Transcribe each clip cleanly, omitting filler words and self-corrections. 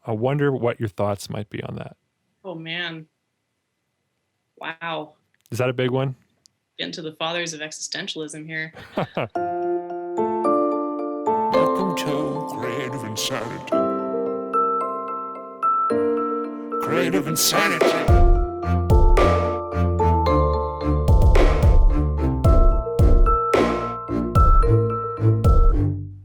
I wonder what your thoughts might be on that. Oh, man. Wow. Is that a big one? Into the fathers of existentialism here. Welcome to Creative Insanity. Creative Insanity.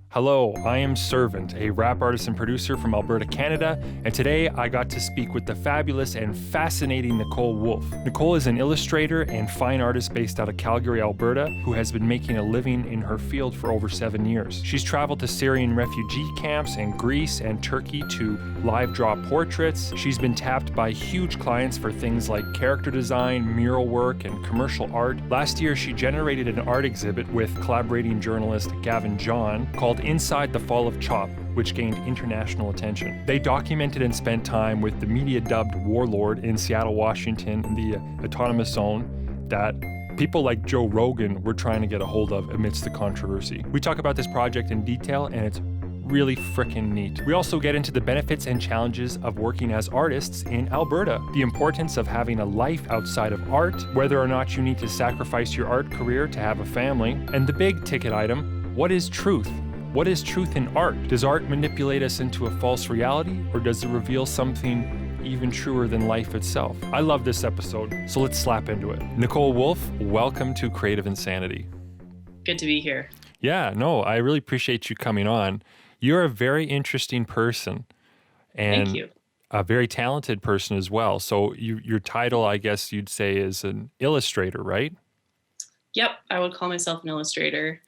Hello, I am Servant, a rap artist and producer from Alberta, Canada, and today I got to speak with the fabulous and fascinating Nicole Wolf. Nicole is an illustrator and fine artist based out of Calgary, Alberta, who has been making a living in her field for over 7 years. She's traveled to Syrian refugee camps in Greece and Turkey to live draw portraits. She's been tapped by huge clients for things like character design, mural work, and commercial art. Last year, she generated an art exhibit with collaborating journalist Gavin John called Inside the Fall of Chop, which gained international attention. They documented and spent time with the media-dubbed warlord in Seattle, Washington, in the autonomous zone that people like Joe Rogan were trying to get a hold of amidst the controversy. We talk about this project in detail, and it's really freaking neat. We also get into the benefits and challenges of working as artists in Alberta, the importance of having a life outside of art, whether or not you need to sacrifice your art career to have a family, and the big ticket item, what is truth? What is truth in art? Does art manipulate us into a false reality, or does it reveal something even truer than life itself? I love this episode, so let's slap into it. Nicole Wolf, welcome to Creative Insanity. Good to be here. Yeah, no, I really appreciate you coming on. You're a very interesting person and Thank you. a very talented person as well. So your title, I guess you'd say, is an illustrator, right? Yep, I would call myself an illustrator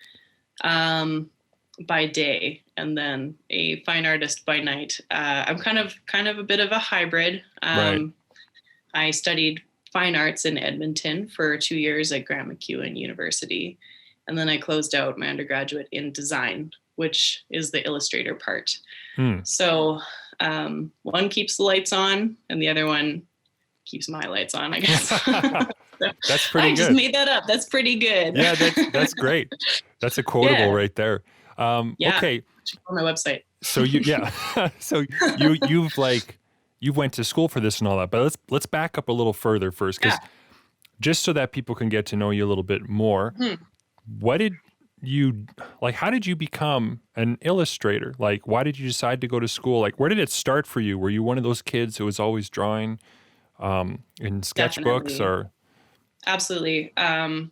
by day, and then a fine artist by night. I'm kind of a bit of a hybrid. Right. I studied fine arts in Edmonton for 2 years at Grant MacEwan University, and then I closed out my undergraduate in design, which is the illustrator part. So one keeps the lights on, and the other one keeps my lights on, I guess. That's pretty good. I just made that up. That's pretty good. Yeah, that's great. That's a quotable right there. Okay. On my website. So so you went to school for this and all that, but let's back up a little further first, because just so that people can get to know you a little bit more. What did you how did you become an illustrator? Like, why did you decide to go to school? Like, where did it start for you? Were you one of those kids who was always drawing in sketchbooks? Definitely. Or absolutely,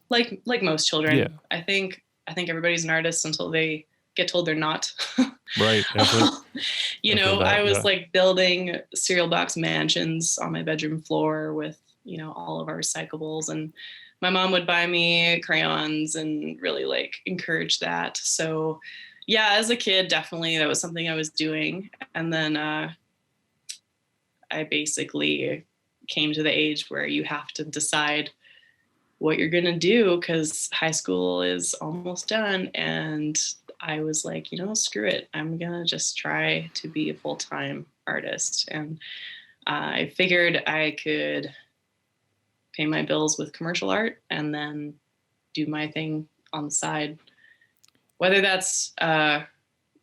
like most children. Yeah. I think everybody's an artist until they get told they're not. Right. I was like building cereal box mansions on my bedroom floor with all of our recyclables, and my mom would buy me crayons and really like encourage that. So yeah, as a kid, definitely that was something I was doing. And then I basically came to the age where you have to decide what you're going to do, because high school is almost done. And I was like, screw it. I'm going to just try to be a full-time artist. And I figured I could pay my bills with commercial art and then do my thing on the side. Whether that's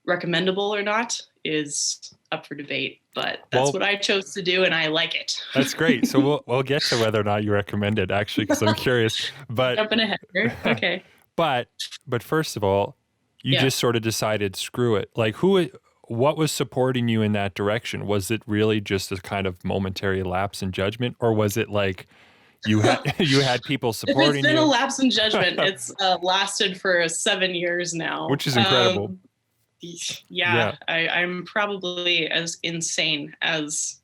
recommendable or not is up for debate, but that's what I chose to do, and I like it. That's great. So we'll get to whether or not you recommend it, actually, because I'm curious. But jumping ahead here. Okay. But first of all, you just sort of decided, screw it. Like, what was supporting you in that direction? Was it really just a kind of momentary lapse in judgment, or was it like you had people supporting you? It's been a lapse in judgment. It's lasted for 7 years now, which is incredible. I'm probably as insane as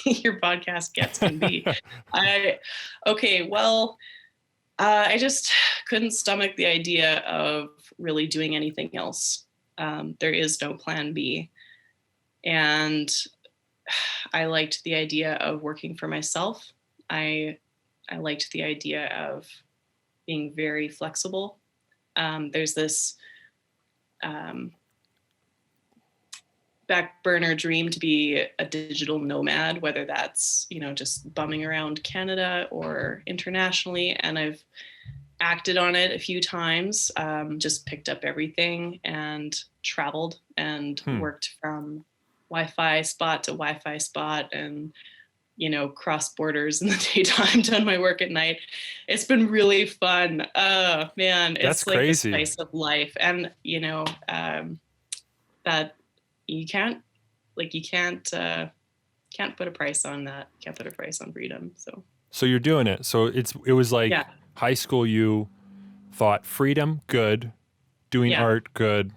your podcast gets can be. I just couldn't stomach the idea of really doing anything else. There is no plan B. And I liked the idea of working for myself. I liked the idea of being very flexible. There's this back burner dream to be a digital nomad, whether that's, just bumming around Canada or internationally. And I've acted on it a few times, just picked up everything and traveled and worked from Wi-Fi spot to Wi-Fi spot and, cross borders in the daytime, done my work at night. It's been really fun. Oh man, it's That's like crazy. the spice of life. And, that you can't put a price on that. Can't put a price on freedom. So you're doing it. So it was like high school, you thought freedom, good, doing art, good.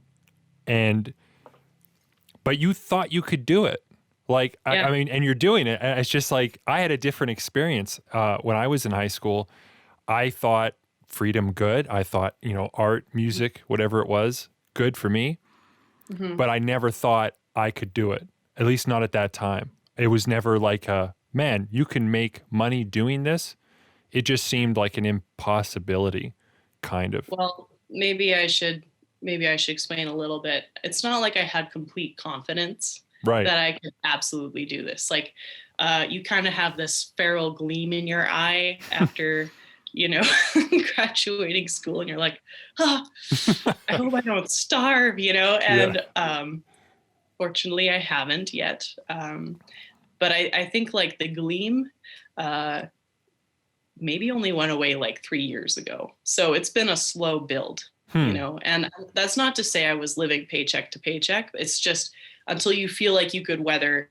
But you thought you could do it. Like, I mean, and you're doing it. And it's just like, I had a different experience when I was in high school. I thought freedom, good. I thought, art, music, whatever it was, good for me. Mm-hmm. But I never thought I could do it, at least not at that time. It was never like man, you can make money doing this. It just seemed like an impossibility, kind of. Well, maybe I should explain a little bit. It's not like I had complete confidence that I could absolutely do this. Like, you kind of have this feral gleam in your eye after, graduating school, and you're like, I hope I don't starve, and fortunately I haven't yet. But I think like the gleam maybe only went away like 3 years ago. So it's been a slow build, and that's not to say I was living paycheck to paycheck. It's just until you feel like you could weather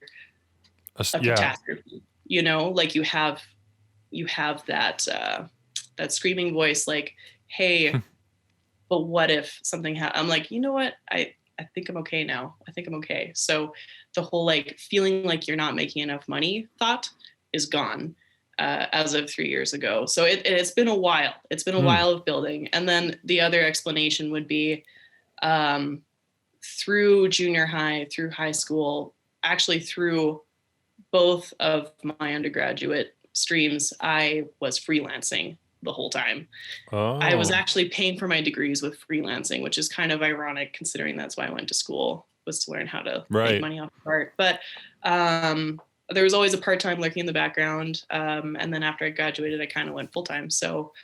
a catastrophe, like you have that screaming voice, like, hey, but what if something happened? I'm like, you know what? I think I'm okay now. I think I'm okay. So the whole like feeling like you're not making enough money thought is gone as of 3 years ago. So it's been a while. It's been a while of building. And then the other explanation would be through junior high, through high school, actually through both of my undergraduate streams, I was freelancing the whole time. I was actually paying for my degrees with freelancing, which is kind of ironic considering that's why I went to school, was to learn how to make money off of art. But there was always a part-time lurking in the background. And then after I graduated, I kind of went full-time. So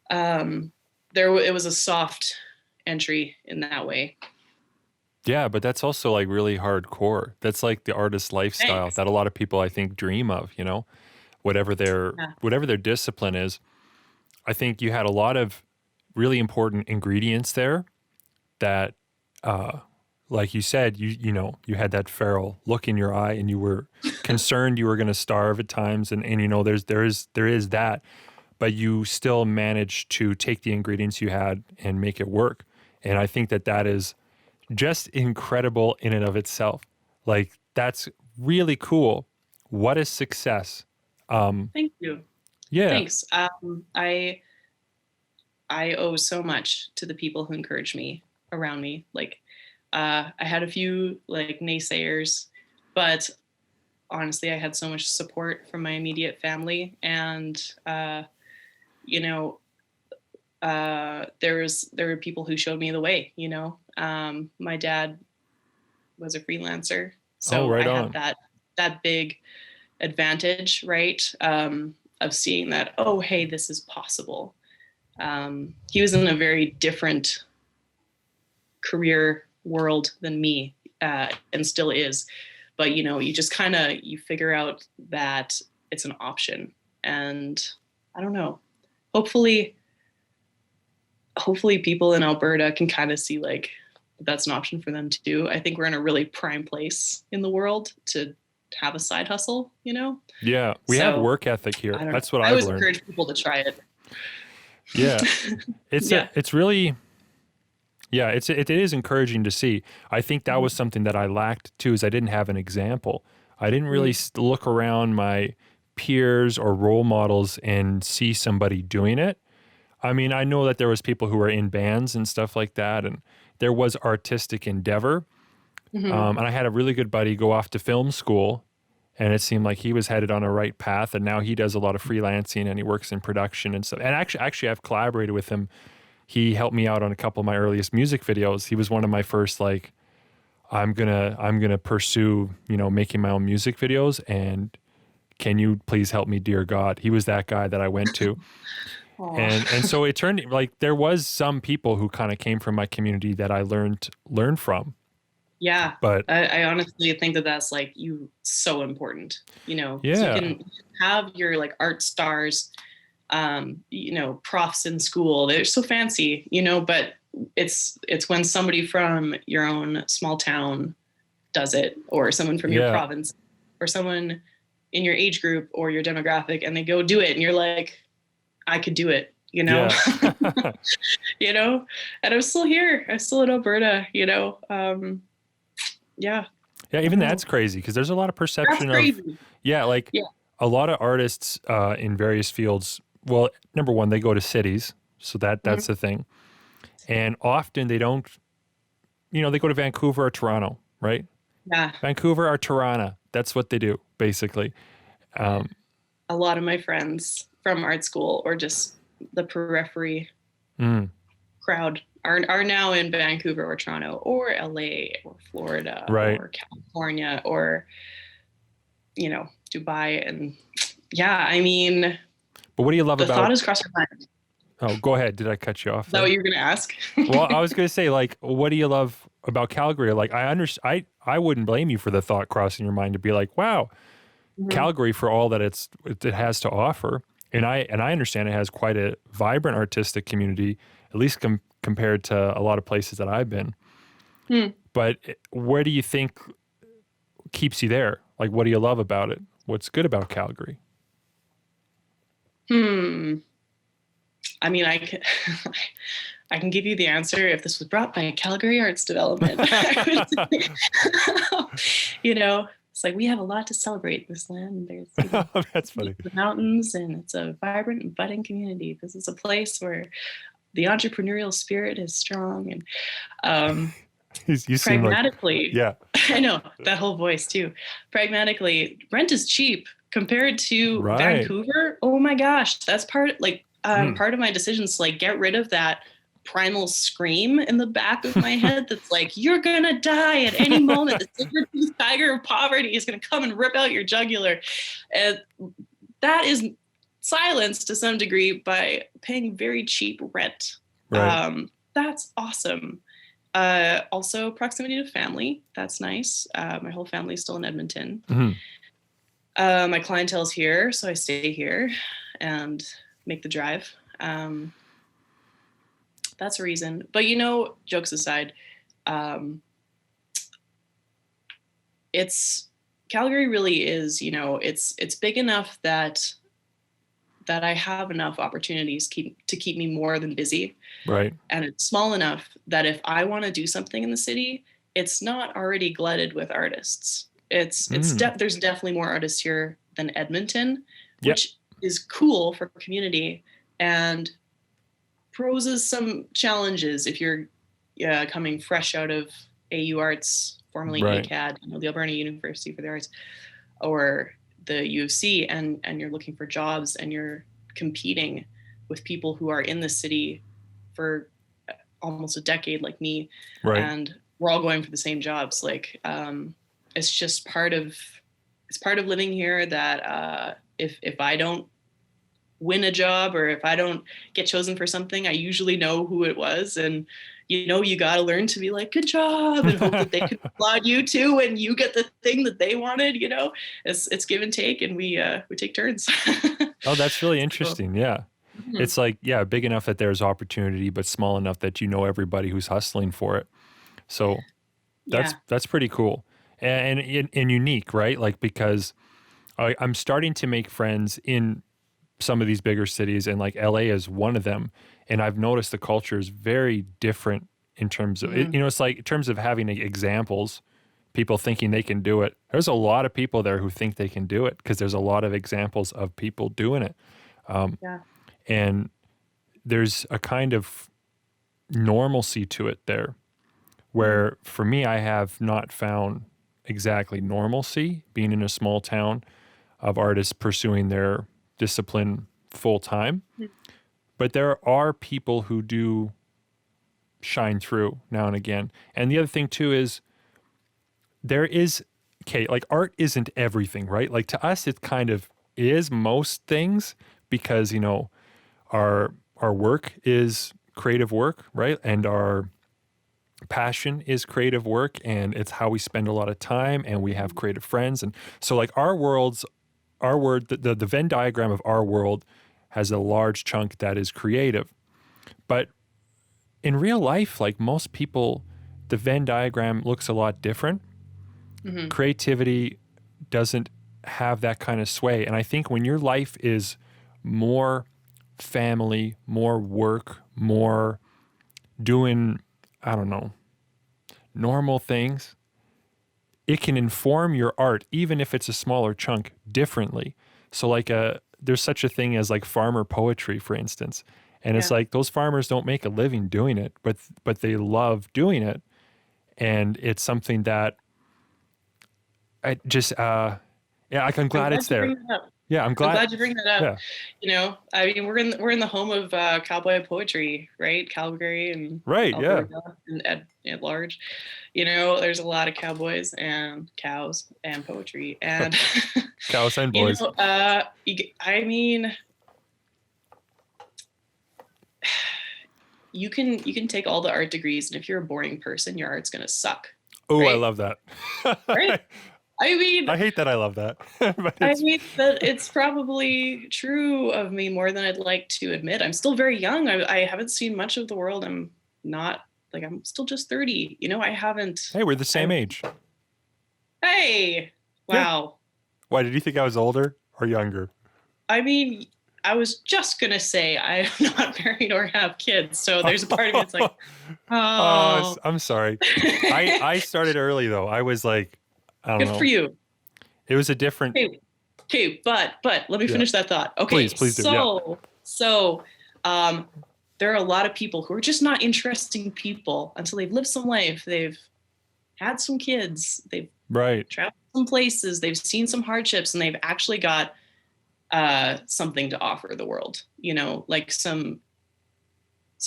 it was a soft entry in that way. Yeah, but that's also like really hardcore. That's like the artist lifestyle that a lot of people, I think, dream of, whatever their discipline is. I think you had a lot of really important ingredients there that, like you said, you had that feral look in your eye and you were concerned you were going to starve at times. And there is that, but you still managed to take the ingredients you had and make it work. And I think that is just incredible in and of itself. Like, that's really cool. What a success. Thank you. Yeah. Thanks. I owe so much to the people who encouraged me around me. Like, I had a few like naysayers, but honestly, I had so much support from my immediate family, and there were people who showed me the way. My dad was a freelancer, so I had that big advantage, right? Of seeing that, oh, hey, this is possible. He was in a very different career world than me, and still is. But, you just you figure out that it's an option. And I don't know, hopefully people in Alberta can kind of see like that's an option for them too. I think we're in a really prime place in the world to have a side hustle, Yeah, we have work ethic here. That's what I always learned. Encourage people to try it. Yeah, it's really, it is encouraging to see. I think that was something that I lacked too, is I didn't have an example. I didn't really look around my peers or role models and see somebody doing it. I mean, I know that there was people who were in bands and stuff like that, and there was artistic endeavor. And I had a really good buddy go off to film school, and it seemed like he was headed on a right path. And now he does a lot of freelancing and he works in production and stuff. And actually, I've collaborated with him. He helped me out on a couple of my earliest music videos. He was one of my first like, I'm gonna pursue making my own music videos, and can you please help me, dear God? He was that guy that I went to. And so it turned like there was some people who kind of came from my community that I learned from. Yeah. But I honestly think that that's like so important, you know, 'cause you yeah, can have your like art stars, you know, profs in school, they're so fancy, you know, but it's when somebody from your own small town does it, or someone from your yeah, province, or someone in your age group or your demographic, and they go do it and you're like, I could do it, you know. yeah. You know, and I'm still here, I'm still in Alberta, you know. Yeah, Yeah, I even don't know. that's crazy because there's a lot of That's perception of, crazy. yeah, like Yeah. a lot of artists in various fields. Well, number one, they go to cities, so Mhm. that's the thing, and often they don't. You know, they go to Vancouver or Toronto, right? Yeah, Vancouver or Toronto. That's what they do basically. Um, a lot of my friends from art school or just the periphery mm, crowd are now in Vancouver or Toronto or LA or Florida right. or California or, you know, Dubai. And yeah, I mean, But what do you love the thought about? has crossed my mind. Is Oh, go ahead. Did I cut you off that what there? you're going to ask? Well, I was going to say, like, what do you love about Calgary? Like, I wouldn't blame you for the thought crossing your mind to be like, wow, Mhm. Calgary for all that it has to offer, and I understand it has quite a vibrant artistic community, at least compared to a lot of places that I've been. Hmm. But where do you think keeps you there? Like, what do you love about it? What's good about Calgary? Hmm. I mean, I can, I can give you the answer if this was brought by Calgary Arts Development. You know, it's like we have a lot to celebrate in this land. There's, you know, That's funny. the mountains, and it's a vibrant and budding community. This is a place where the entrepreneurial spirit is strong, and um, You seem like, pragmatically, yeah, I know that whole voice too. Pragmatically, rent is cheap compared to right. Vancouver. Oh my gosh, that's Mm, part of my decisions to like get rid of that primal scream in the back of my head that's like, you're gonna die at any moment. The saber-toothed tiger of poverty is gonna come and rip out your jugular. And that is silenced to some degree by paying very cheap rent. right. That's awesome. Also, proximity to family. That's nice. My whole family's still in Edmonton. Mhm. My clientele's here, so I stay here and make the drive. That's a reason. But you know, jokes aside, um, it's Calgary really is. You know, it's big enough that I have enough opportunities to keep me more than busy, Right. and it's small enough that if I want to do something in the city, it's not already glutted with artists. Mm. There's definitely more artists here than Edmonton, Yep. which is cool for community and poses some challenges if you're coming fresh out of AU Arts, formerly Right. ACAD, you know, the Alberta University for the Arts, or the U of C, and you're looking for jobs and you're competing with people who are in the city for almost a decade like me, Right. and we're all going for the same jobs. Like it's just part of living here that if I don't win a job or if I don't get chosen for something, I usually know who it was. And you know, you got to learn to be like, good job, and hope that they can applaud you too when you get the thing that they wanted. You know, it's give and take, and we take turns. Oh, that's really So, interesting. Yeah. mhm. It's like, yeah, big enough that there's opportunity, but small enough that you know everybody who's hustling for it. So Yeah. that's pretty cool and unique, right? Like because I'm starting to make friends in some of these bigger cities, and like LA is one of them. And I've noticed the culture is very different in terms of it. Mhm. You know, it's like in terms of having examples, people thinking they can do it. There's a lot of people there who think they can do it because there's a lot of examples of people doing it. Yeah. And there's a kind of normalcy to it there Mhm. where for me, I have not found exactly normalcy being in a small town of artists pursuing their discipline full time. But there are people who do shine through now and again. And the other thing too is there is, okay, like art isn't everything, right? Like to us, it kind of is most things because, you know, our work is creative work, right? And our passion is creative work, and it's how we spend a lot of time, and we have creative friends. And so like the Venn diagram of our world has a large chunk that is creative. But in real life, like most people, the Venn diagram looks a lot different. Mm-hmm. Creativity doesn't have that kind of sway. And I think when your life is more family, more work, more doing, I don't know, normal things, it can inform your art, even if it's a smaller chunk, differently. So like there's such a thing as like farmer poetry, for instance. And it's like those farmers don't make a living doing it, but they love doing it. And it's something that I just, I'm glad it's there. Yeah, I'm glad you bring that up. Yeah. You know, I mean, we're in the home of Cowboy Poetry, right? Calgary and Alberta and at large. You know, there's a lot of cowboys and cows and poetry and cows and boys. You know, I mean, you can take all the art degrees, and if you're a boring person, your art's gonna suck. Oh, right? I love that. Right? I mean, I hate that I love that. I mean that it's probably true of me more than I'd like to admit. I'm still very young. I haven't seen much of the world. I'm still just 30. You know, I haven't. Hey, we're the same age. Hey, wow. Yeah. Why, did you think I was older or younger? I mean, I was just going to say I'm not married or have kids. So there's a part of me that's like, oh. I'm sorry. I started early, though. I was like, I don't know. Good for you. It was a different. Okay, but let me finish that thought. Okay, please do. So, there are a lot of people who are just not interesting people until they've lived some life. They've had some kids. They've traveled some places. They've seen some hardships, and they've actually got something to offer the world. You know, like some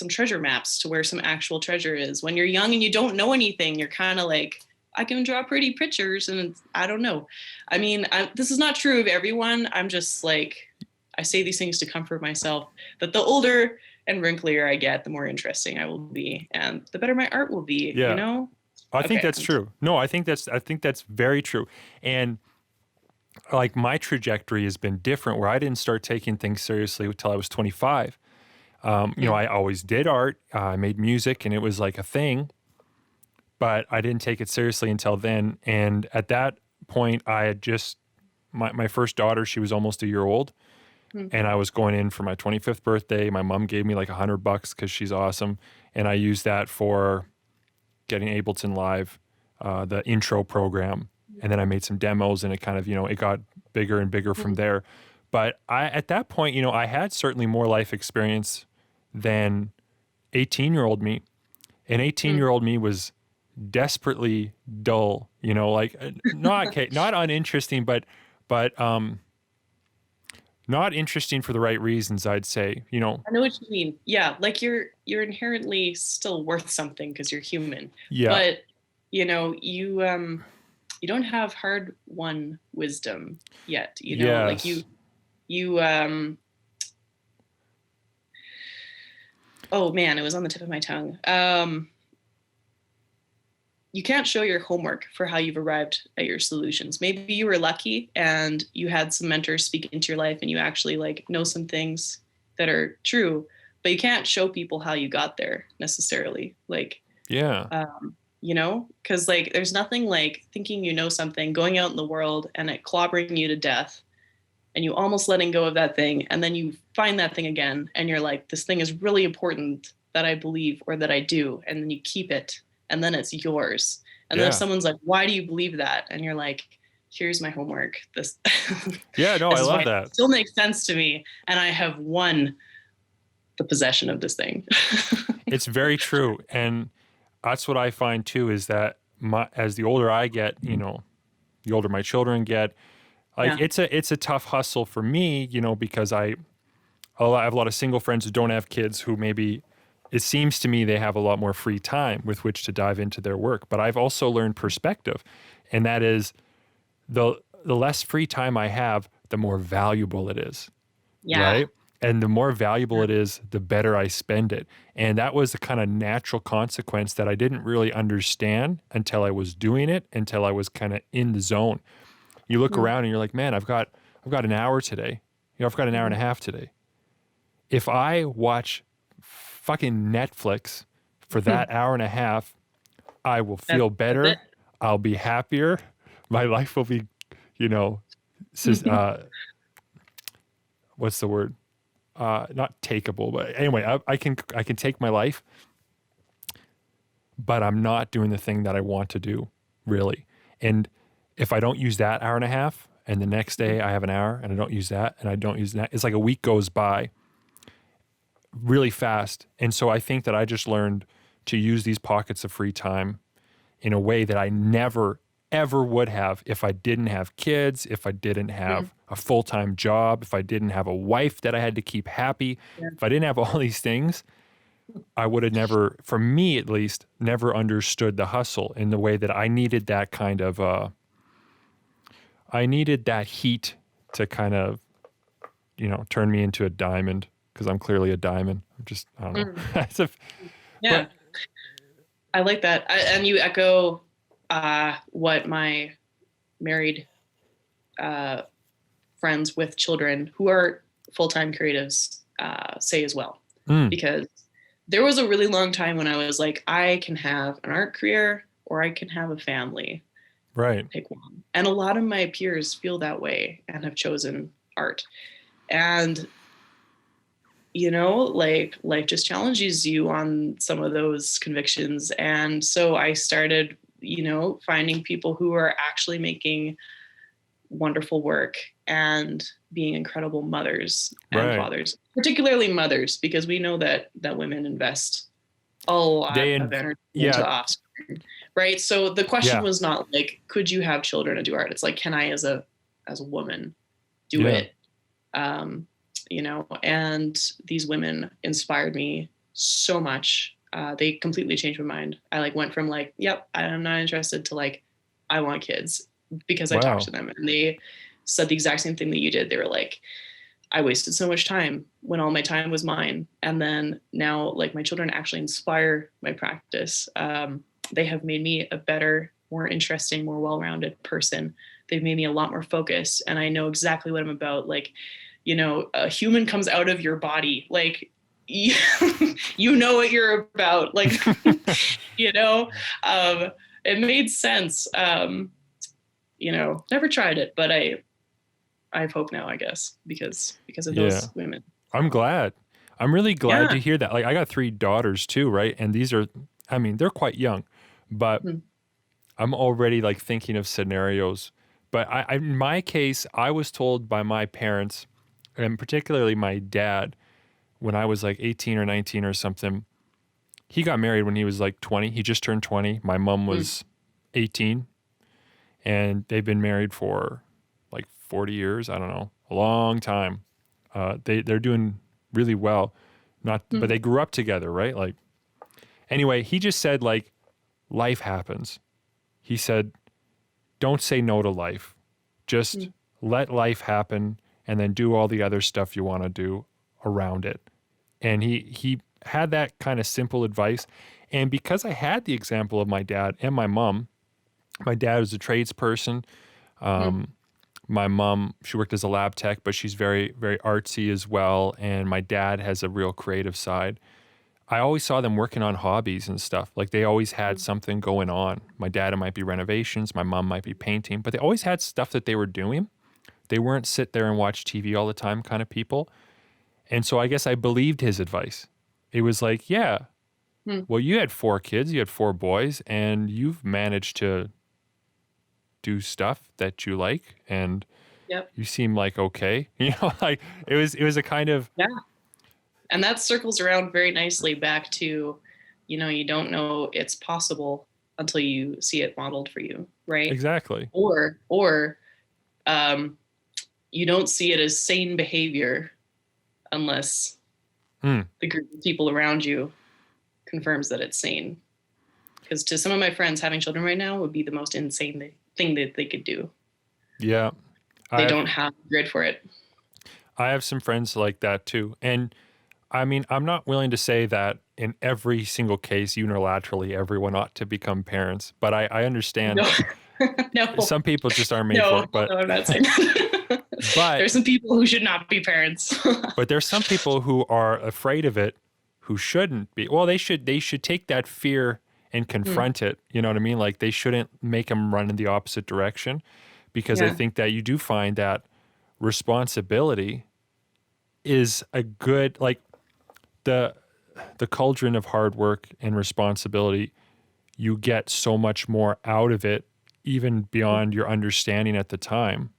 treasure maps to where some actual treasure is. When you're young and you don't know anything, you're kind of like, I can draw pretty pictures, and I don't know. I mean, this is not true of everyone. I'm just like, I say these things to comfort myself, that the older and wrinklier I get, the more interesting I will be, and the better my art will be. Yeah. You know? I think that's true. No, I think that's very true. And like my trajectory has been different, where I didn't start taking things seriously until I was 25. You know, I always did art. I made music, and it was like a thing. But I didn't take it seriously until then. And at that point, I had just, my first daughter, she was almost a year old. And I was going in for my 25th birthday. My mom gave me like $100 because she's awesome. And I used that for getting Ableton Live, the intro program. And then I made some demos, and it kind of, you know, it got bigger and bigger from there. But at that point, you know, I had certainly more life experience than 18-year-old me. And 18-year-old me was desperately dull, you know, like not uninteresting, but not interesting for the right reasons, I'd say, you know. I know what you mean. Yeah, like you're inherently still worth something because you're human. Yeah. But you know, you don't have hard-won wisdom yet. You know, like you oh man, it was on the tip of my tongue. You can't show your homework for how you've arrived at your solutions. Maybe you were lucky and you had some mentors speak into your life, and you actually like know some things that are true, but you can't show people how you got there necessarily. Like, you know, because like there's nothing like thinking you know something, going out in the world, and it clobbering you to death, and you almost letting go of that thing, and then you find that thing again, and you're like, this thing is really important that I believe or that I do, and then you keep it. And then it's yours. And then if someone's like, why do you believe that? And you're like, here's my homework. This I love that. It still makes sense to me. And I have won the possession of this thing. It's very true. And that's what I find too, is that as the older I get, you know, the older my children get, like it's a tough hustle for me, you know, because I have a lot of single friends who don't have kids, who maybe, it seems to me, they have a lot more free time with which to dive into their work. But I've also learned perspective, and that is the less free time I have, the more valuable it is. Yeah. Right? And the more valuable it is, the better I spend it. And that was the kind of natural consequence that I didn't really understand until I was doing it, until I was kind of in the zone. You look around and you're like, man, I've got an hour today. I've got an hour and a half today. If I watch fucking Netflix for that hour and a half, I will feel better. I'll be happier. My life will be, what's the word? Not takeable, but anyway, I can take my life, but I'm not doing the thing that I want to do, really. And if I don't use that hour and a half, and the next day I have an hour, and I don't use that, and I don't use that, it's like a week goes by really fast. And so I think that I just learned to use these pockets of free time in a way that I never, ever would have if I didn't have kids, if I didn't have a full-time job, if I didn't have a wife that I had to keep happy, if I didn't have all these things, I would have never, for me at least, never understood the hustle in the way that I needed that kind of, I needed that heat to kind of, turn me into a diamond, because I'm clearly a diamond. I don't know. Yeah. But, I like that. And you echo what my married friends with children who are full-time creatives say as well. Because there was a really long time when I was like, I can have an art career or I can have a family. Right. Pick one. And a lot of my peers feel that way and have chosen art. And like life just challenges you on some of those convictions. And so I started, finding people who are actually making wonderful work and being incredible mothers and fathers, particularly mothers, because we know that women invest a lot of energy into offspring, right? So the question was not like, could you have children and do art? It's like, can I as a woman do it? And these women inspired me so much. They completely changed my mind. I went from yep, I'm not interested to I want kids, because I talked to them and they said the exact same thing that you did. They were like, I wasted so much time when all my time was mine. And then now my children actually inspire my practice. They have made me a better, more interesting, more well-rounded person. They've made me a lot more focused, and I know exactly what I'm about. A human comes out of your body, you know what you're about. It made sense. Never tried it, but I have hope now, I guess, because of those women. I'm glad. I'm really glad to hear that. I got 3 daughters too, right? And these are, they're quite young, but I'm already thinking of scenarios. But in my case, I was told by my parents, and particularly my dad, when I was 18 or 19 or something. He got married when he was 20. He just turned 20. My mom was 18. And they've been married for 40 years. I don't know, a long time. They're doing really well. But they grew up together, right? Anyway, he just said life happens. He said, don't say no to life. Just let life happen, and then do all the other stuff you want to do around it. And he had that kind of simple advice. And because I had the example of my dad and my mom, my dad was a tradesperson. My mom, she worked as a lab tech, but she's very, very artsy as well. And my dad has a real creative side. I always saw them working on hobbies and stuff. They always had something going on. My dad, it might be renovations. My mom might be painting. But they always had stuff that they were doing. They weren't sit there and watch TV all the time kind of people. And so I guess I believed his advice. It was well, you had 4 kids, you had 4 boys, and you've managed to do stuff that you like, and you seem okay. It was a kind of... Yeah. And that circles around very nicely back to, you don't know it's possible until you see it modeled for you, right? Exactly. Or you don't see it as sane behavior unless the group of people around you confirms that it's sane. Because to some of my friends, having children right now would be the most insane thing that they could do. Yeah. They don't have grid for it. I have some friends like that too. And I mean, I'm not willing to say that in every single case, unilaterally, everyone ought to become parents. But I understand No, some people just aren't made for it. But no, I'm not saying that. but There's some people who should not be parents. but there's some people who are afraid of it who shouldn't be. Well, they should take that fear and confront it. You know what I mean? Like they shouldn't make them run in the opposite direction, because I think that you do find that responsibility is a good, like the cauldron of hard work and responsibility, you get so much more out of it, even beyond your understanding at the time.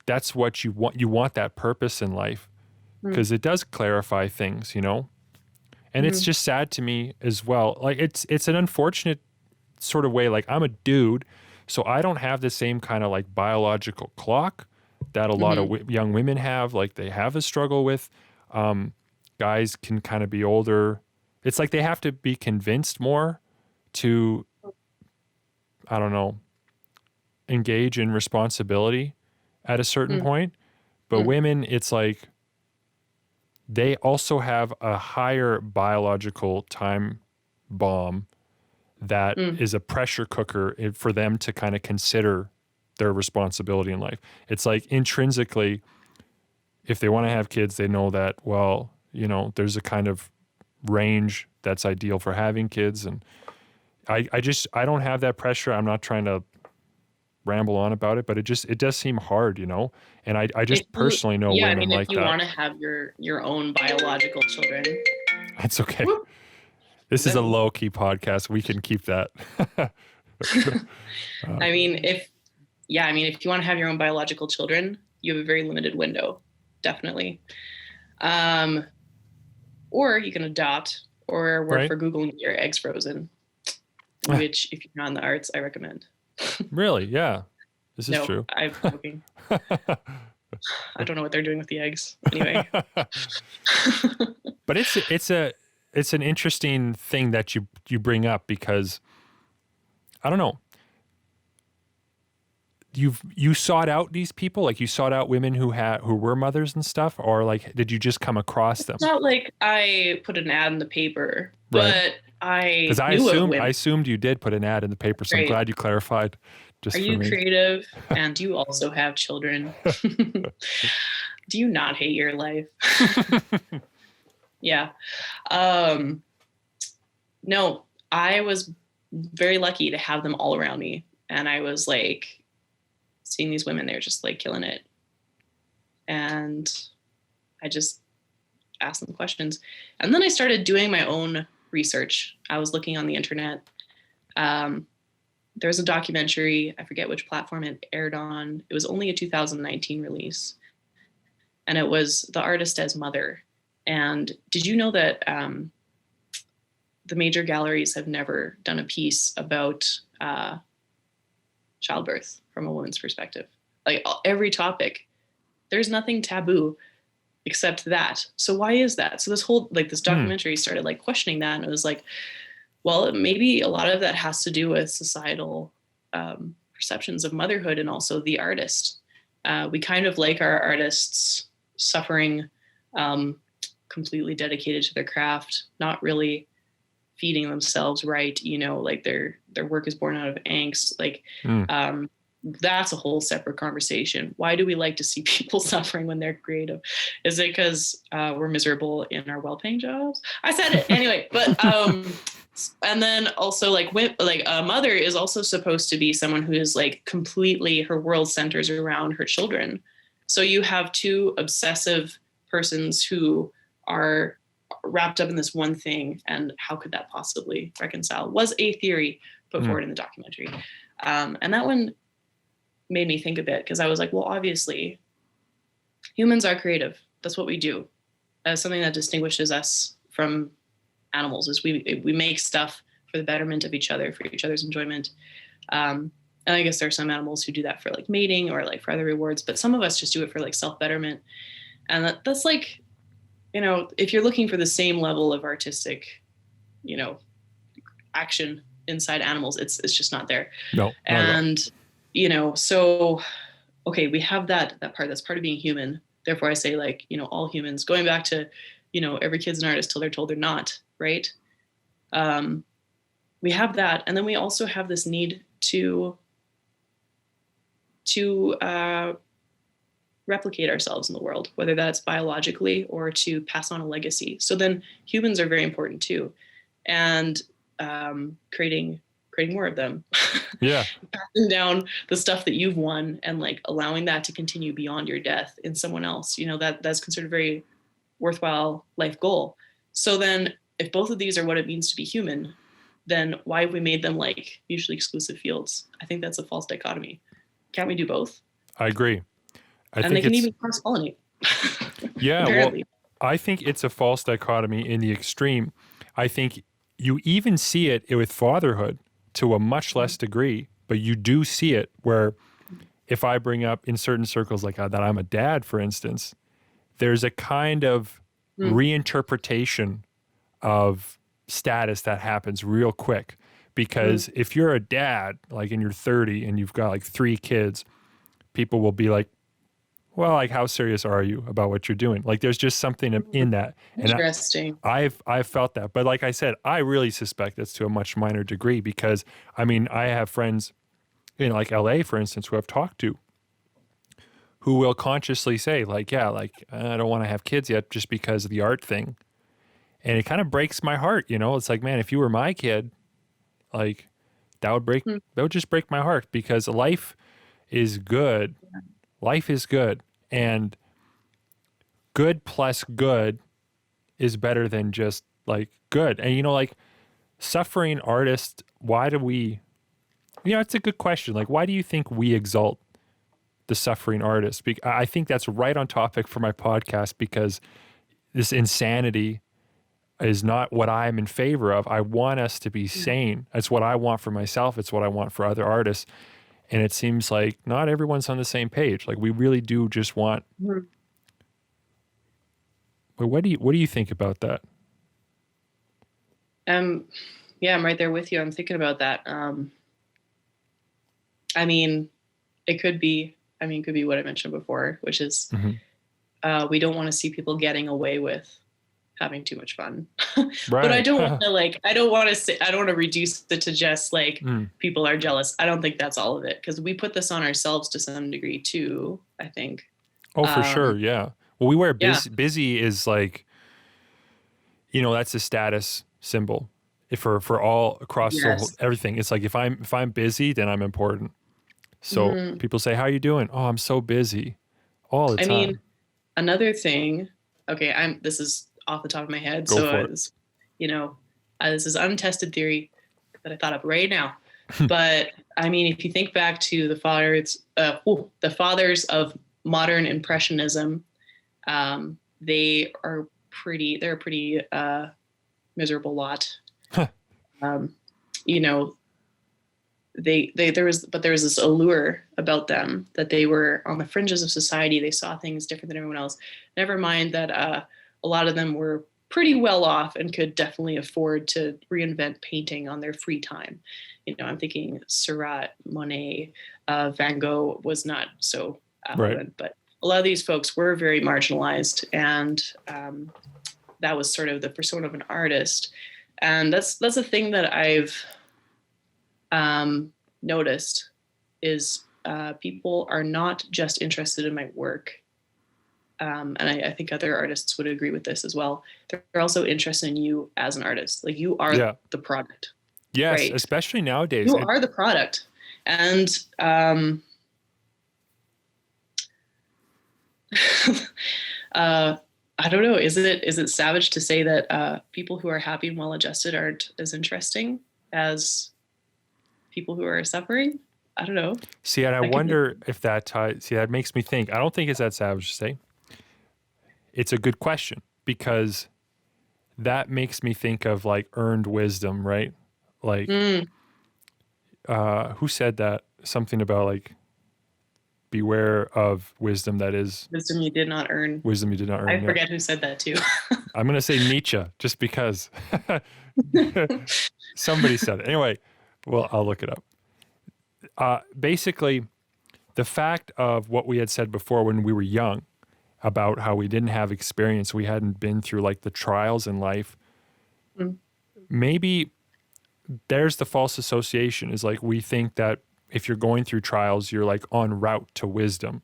That's what you want. You want that purpose in life, because it does clarify things, you know? And it's just sad to me as well. Like it's an unfortunate sort of way. Like I'm a dude, so I don't have the same kind of like biological clock that a lot of young women have. Like they have a struggle with. Guys can kind of be older. It's like they have to be convinced more to, I don't know, engage in responsibility at a certain point. But women, it's like they also have a higher biological time bomb that is a pressure cooker for them to kind of consider their responsibility in life. It's like intrinsically, if they want to have kids, they know that, well, you know, there's a kind of range that's ideal for having kids. And I don't have that pressure. I'm not trying to ramble on about it, but it does seem hard, you know? And I just personally know women like that. If you want to have your own biological children. That's okay. This is a low-key podcast. We can keep that. I mean, if you want to have your own biological children, you have a very limited window, definitely. Or you can adopt or work for Google and get your eggs frozen, which if you're not in the arts, I recommend. Really? Yeah. This is true. I'm joking. I don't know what they're doing with the eggs. Anyway. But it's an interesting thing that you bring up, because I don't know. You sought out these people, like you sought out women who were mothers and stuff, or like did you just come across them? It's not like I put an ad in the paper, but I assumed you did put an ad in the paper, so I'm glad you clarified. Are you creative and do you also have children? Do you not hate your life? Yeah. No, I was very lucky to have them all around me, and I was like seeing these women, they were just like killing it. And I just asked them questions. And then I started doing my own research. I was looking on the internet. There was a documentary, I forget which platform it aired on. It was only a 2019 release. And it was The Artist as Mother. And did you know that the major galleries have never done a piece about childbirth from a woman's perspective? Like every topic, there's nothing taboo except that. So why is that? So this documentary started like questioning that, and it was like, well, maybe a lot of that has to do with societal perceptions of motherhood, and also the artist. We kind of like our artists suffering, completely dedicated to their craft, not really feeding themselves right, you know, like their work is born out of angst. Like that's a whole separate conversation. Why do we like to see people suffering when they're creative? Is it because we're miserable in our well-paying jobs? I said it anyway. But and then also like a mother is also supposed to be someone who is like completely, her world centers around her children. So you have two obsessive persons who are wrapped up in this one thing, and how could that possibly reconcile? Was a theory put forward in the documentary. And that one made me think a bit, because I was like, well, obviously humans are creative. That's what we do. Something that distinguishes us from animals is we make stuff for the betterment of each other, for each other's enjoyment. And I guess there are some animals who do that for like mating or like for other rewards, but some of us just do it for like self-betterment. And that's like, you know, if you're looking for the same level of artistic, you know, action inside animals, it's just not there. No. And, you know, so, okay, we have that part, that's part of being human. therefore I say, like, you know, all humans, going back to, you know, every kid's an artist till they're told they're not, right? We have that. And then we also have this need to replicate ourselves in the world, whether that's biologically or to pass on a legacy. So then humans are very important too. And creating more of them. Yeah. Passing down the stuff that you've won and like allowing that to continue beyond your death in someone else, you know, that's considered a very worthwhile life goal. So then if both of these are what it means to be human, then why have we made them like mutually exclusive fields? I think that's a false dichotomy. Can't we do both? I agree. And they can even cross-pollinate. Yeah, well, I think it's a false dichotomy in the extreme. I think you even see it with fatherhood to a much less degree, but you do see it where if I bring up in certain circles like that I'm a dad, for instance, there's a kind of reinterpretation of status that happens real quick. Because if you're a dad, like and you're 30 and you've got like 3 kids, people will be like, well, like, how serious are you about what you're doing? Like, there's just something in that. And interesting. I've felt that. But like I said, I really suspect that's to a much minor degree because, I mean, I have friends in like LA, for instance, who I've talked to who will consciously say like, yeah, like, I don't want to have kids yet just because of the art thing. And it kind of breaks my heart, you know? It's like, man, if you were my kid, like, that would just break my heart because life is good. Life is good, and good plus good is better than just like good. And, you know, like suffering artists, why do we, you know, it's a good question. Like, why do you think we exalt the suffering artist? I think that's right on topic for my podcast because this insanity is not what I'm in favor of. I want us to be sane. It's what I want for myself. It's what I want for other artists. And it seems like not everyone's on the same page. Like we really do just want. But what do you think about that? Yeah, I'm right there with you. I'm thinking about that. I mean, it could be what I mentioned before, which is we don't want to see people getting away with having too much fun. But I don't want to I don't want to reduce it to just like people are jealous. I don't think that's all of it because we put this on ourselves to some degree too, I think. Oh, for sure. Yeah. Well, we wear busy is like, you know, that's a status symbol for all across everything. It's like if I'm busy, then I'm important. So people say, how are you doing? Oh, I'm so busy all the time. I mean, another thing, okay, this is off the top of my head. Go for it. You know, this is untested theory that I thought up right now. But I mean, if you think back to the fathers of modern impressionism, they're a pretty miserable lot. You know, there was this allure about them that they were on the fringes of society. They saw things different than everyone else. Never mind that a lot of them were pretty well off and could definitely afford to reinvent painting on their free time. You know, I'm thinking Seurat, Monet, Van Gogh was not so affluent, but a lot of these folks were very marginalized, and that was sort of the persona of an artist. And that's a thing that I've noticed is people are not just interested in my work. And I think other artists would agree with this as well. They're also interested in you as an artist. Like you are the product. Yes, right? Especially nowadays. You are the product. And I don't know. Is it savage to say that people who are happy and well-adjusted aren't as interesting as people who are suffering? I don't know. See, and I wonder if that ties. See, that makes me think. I don't think it's that savage to say. It's a good question because that makes me think of like earned wisdom, right? Like, who said that? Something about like, beware of wisdom that is wisdom you did not earn. Wisdom you did not earn. I forget who said that too. I'm going to say Nietzsche just because somebody said it. Anyway, well, I'll look it up. Basically, the fact of what we had said before when we were young, about how we didn't have experience. We hadn't been through like the trials in life. Mm. Maybe there's the false association is like we think that if you're going through trials, you're like en route to wisdom.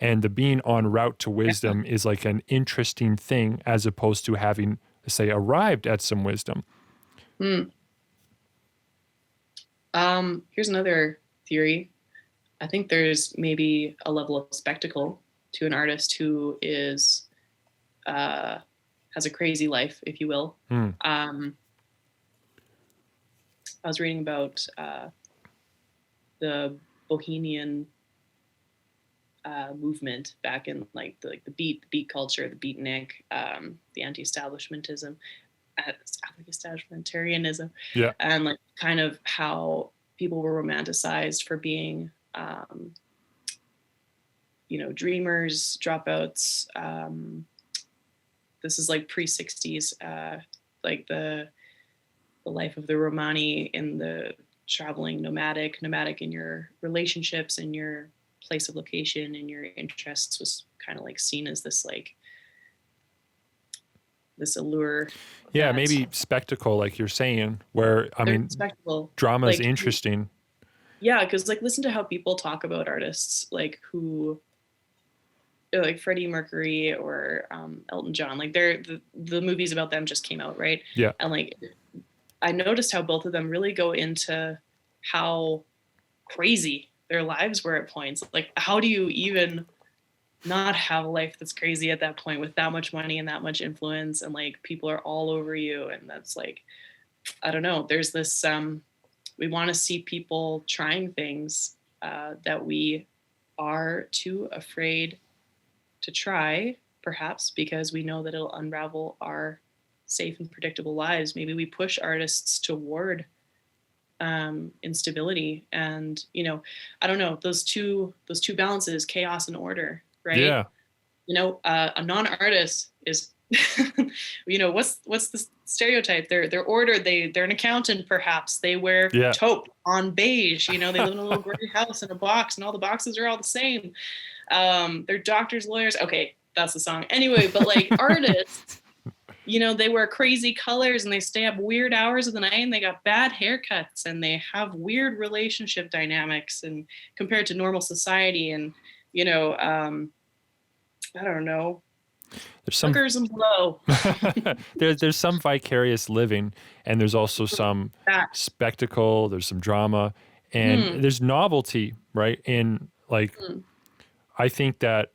And the being en route to wisdom is like an interesting thing as opposed to having, say, arrived at some wisdom. Mm. Here's another theory. I think there's maybe a level of spectacle to an artist who is has a crazy life, if you will. I was reading about the Bohemian movement back in like the beat culture, the beatnik, the anti-establishmentism, establishmentarianism, and like kind of how people were romanticized for being, dreamers, dropouts. This is like pre-60s, like the life of the Romani in the traveling nomadic in your relationships and your place of location and your interests was kind of like seen as this like this allure. Yeah, maybe spectacle, like you're saying, where I mean, spectacle. Drama is like, interesting. Yeah, because like listen to how people talk about artists like who, like Freddie Mercury or Elton John. Like the movies about them just came out, right? Yeah, and like I noticed how both of them really go into how crazy their lives were at points. Like, how do you even not have a life that's crazy at that point with that much money and that much influence and like people are all over you? And that's like, I don't know. There's this, we want to see people trying things that we are too afraid to try, perhaps because we know that it'll unravel our safe and predictable lives. Maybe we push artists toward instability, and I don't know, those two balances, chaos and order, right? Yeah. A non-artist is what's the stereotype? They're ordered. They're an accountant, perhaps. They wear taupe on beige. They live in a little gray house in a box, and all the boxes are all the same. They're doctors, lawyers. Okay, that's the song. Anyway, but like artists, they wear crazy colors and they stay up weird hours of the night and they got bad haircuts and they have weird relationship dynamics and compared to normal society. And, I don't know. There's some hookers and blow. there's some vicarious living, and there's also some spectacle. There's some drama, and there's novelty, right? And like, I think that.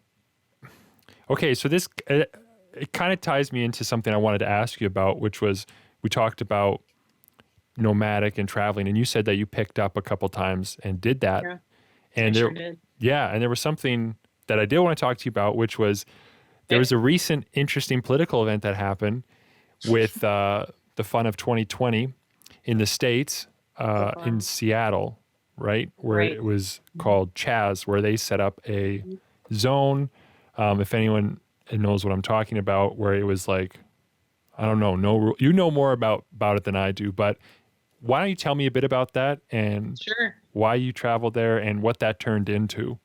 Okay, so this it kind of ties me into something I wanted to ask you about, which was we talked about nomadic and traveling, and you said that you picked up a couple times and did that. Yeah, and I sure did. Yeah, and there was something that I did want to talk to you about, which was there was a recent interesting political event that happened with the Fun of 2020 in the States, in Seattle, right? Where it was called Chaz, where they set up a zone. If anyone knows what I'm talking about, where it was like, I don't know, you know more about it than I do, but why don't you tell me a bit about that and why you traveled there and what that turned into?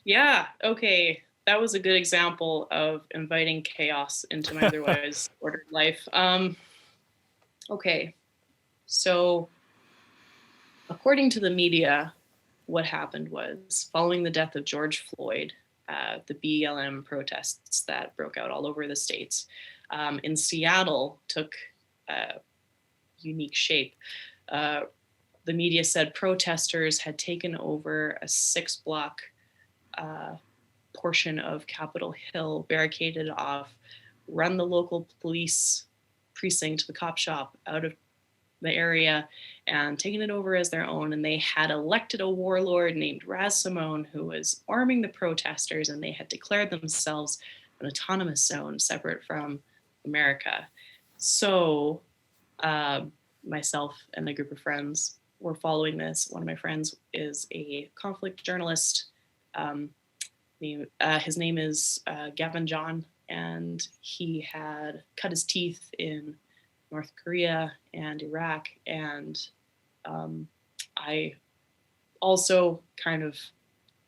Yeah. Okay. That was a good example of inviting chaos into my otherwise ordered life. Okay. So according to the media, what happened was following the death of George Floyd, the BLM protests that broke out all over the States in Seattle took unique shape. The media said protesters had taken over a 6-block portion of Capitol Hill, barricaded off, run the local police precinct, the cop shop, out of the area and taken it over as their own. And they had elected a warlord named Raz Simone who was arming the protesters, and they had declared themselves an autonomous zone separate from America. So myself and a group of friends were following this. One of my friends is a conflict journalist. His name is Gavin John, and he had cut his teeth in North Korea and Iraq. And I also kind of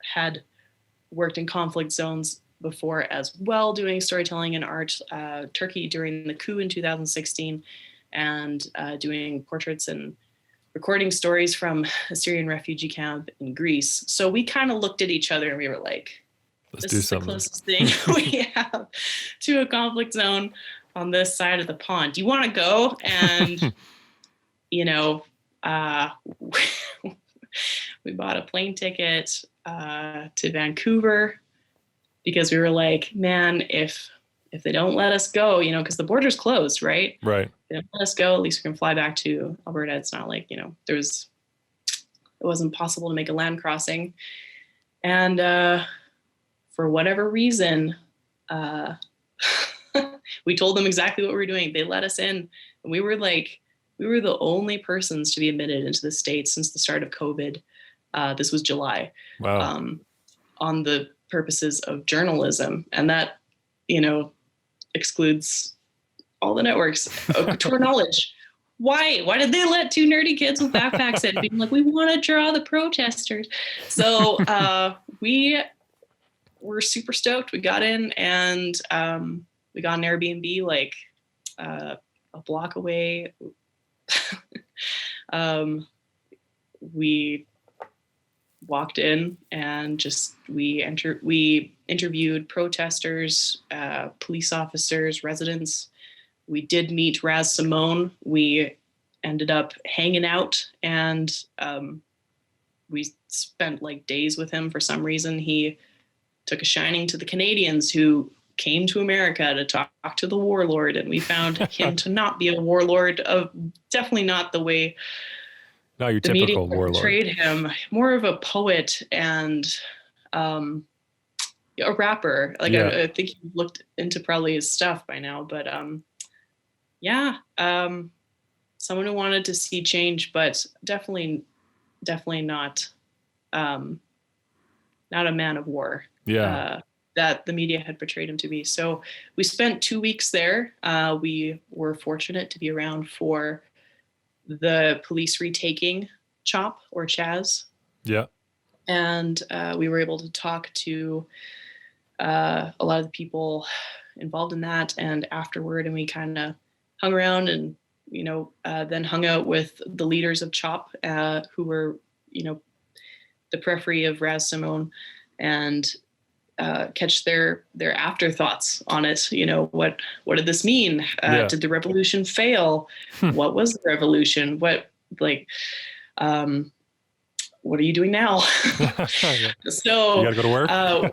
had worked in conflict zones before as well, doing storytelling and art, Turkey during the coup in 2016, and doing portraits and recording stories from a Syrian refugee camp in Greece. So we kind of looked at each other and we were like, this is the closest thing we have to a conflict zone on this side of the pond. Do you want to go? And, you know, we bought a plane ticket to Vancouver because we were like, man, if they don't let us go, you know, because the border's closed, right? Right. If they don't let us go, at least we can fly back to Alberta. It's not like, you know, it wasn't possible to make a land crossing. And for whatever reason, we told them exactly what we were doing. They let us in, and we were the only persons to be admitted into the States since the start of COVID. This was July. Wow. On the purposes of journalism. And that, you know, excludes all the networks. To our knowledge. Why did they let two nerdy kids with backpacks in, being like, we want to draw the protesters? So we were super stoked. We got in, and we got an Airbnb like a block away. We walked in and we interviewed protesters, police officers, residents. We did meet Raz Simone. We ended up hanging out, and we spent like days with him. For some reason, he took a shining to the Canadians who came to America to talk to the warlord, and we found him to not be a warlord, of definitely not the way not your the typical media warlord. portrayed him. More of a poet and a rapper. Like I think you've looked into probably his stuff by now, but someone who wanted to see change, but definitely not a man of war. Yeah. That the media had portrayed him to be. So we spent 2 weeks there. We were fortunate to be around for the police retaking CHOP or Chaz. Yeah. And we were able to talk to a lot of the people involved in that, and afterward, and we kind of hung around and, you know, then hung out with the leaders of CHOP, who were, you know, the periphery of Raz Simone, and catch their afterthoughts on it. You know, what did this mean? Did the revolution fail? What was the revolution? What are you doing now? So you gotta go to work.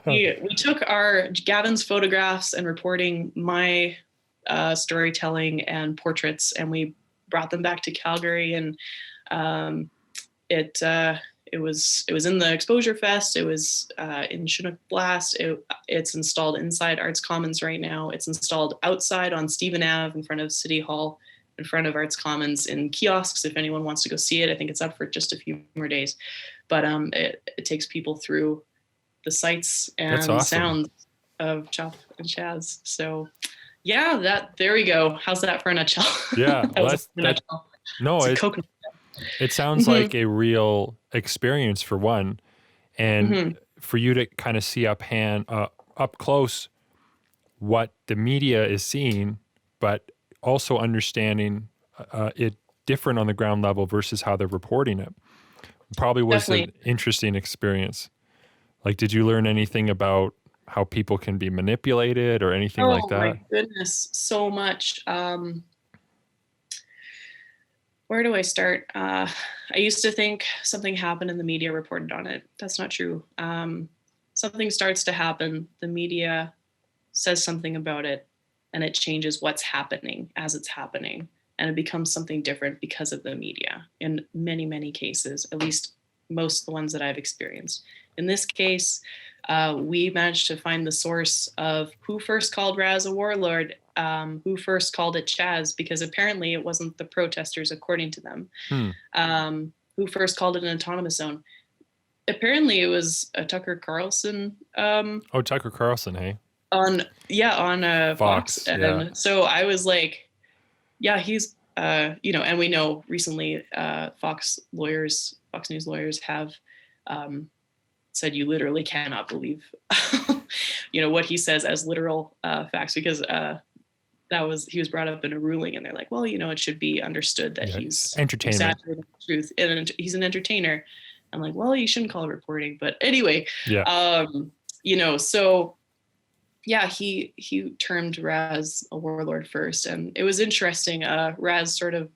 we took Gavin's photographs and reporting, my storytelling and portraits, and we brought them back to Calgary, and it was in the Exposure Fest. It was in Chinook Blast. It's installed inside Arts Commons right now. It's installed outside on Stephen Ave in front of City Hall, in front of Arts Commons, in kiosks if anyone wants to go see it. I think it's up for just a few more days. But it takes people through the sights and sounds of CHOP and Chaz. So yeah, there we go. How's that for a nutshell? Yeah. It sounds like a real experience for one, and for you to kind of see up close what the media is seeing, but also understanding it different on the ground level versus how they're reporting it. Probably was an interesting experience. Like, did you learn anything about how people can be manipulated or anything like that? Oh my goodness, so much. Where do I start? I used to think something happened and the media reported on it. That's not true. Something starts to happen, the media says something about it, and it changes what's happening as it's happening. And it becomes something different because of the media in many, many cases, at least most of the ones that I've experienced. In this case, we managed to find the source of who first called Raz a warlord, who first called it Chaz, because apparently it wasn't the protesters, according to them. Who first called it an autonomous zone. Apparently it was Tucker Carlson. Tucker Carlson, hey? On Fox. And so I was like, yeah, he's, and we know recently Fox News lawyers have said you literally cannot believe, what he says as literal facts, because he was brought up in a ruling, and they're like, well, it should be understood that he's entertainment, exaggerating the truth, and he's an entertainer. I'm like, well, you shouldn't call it reporting, but anyway, so yeah, he termed Raz a warlord first, and it was interesting. Raz sort of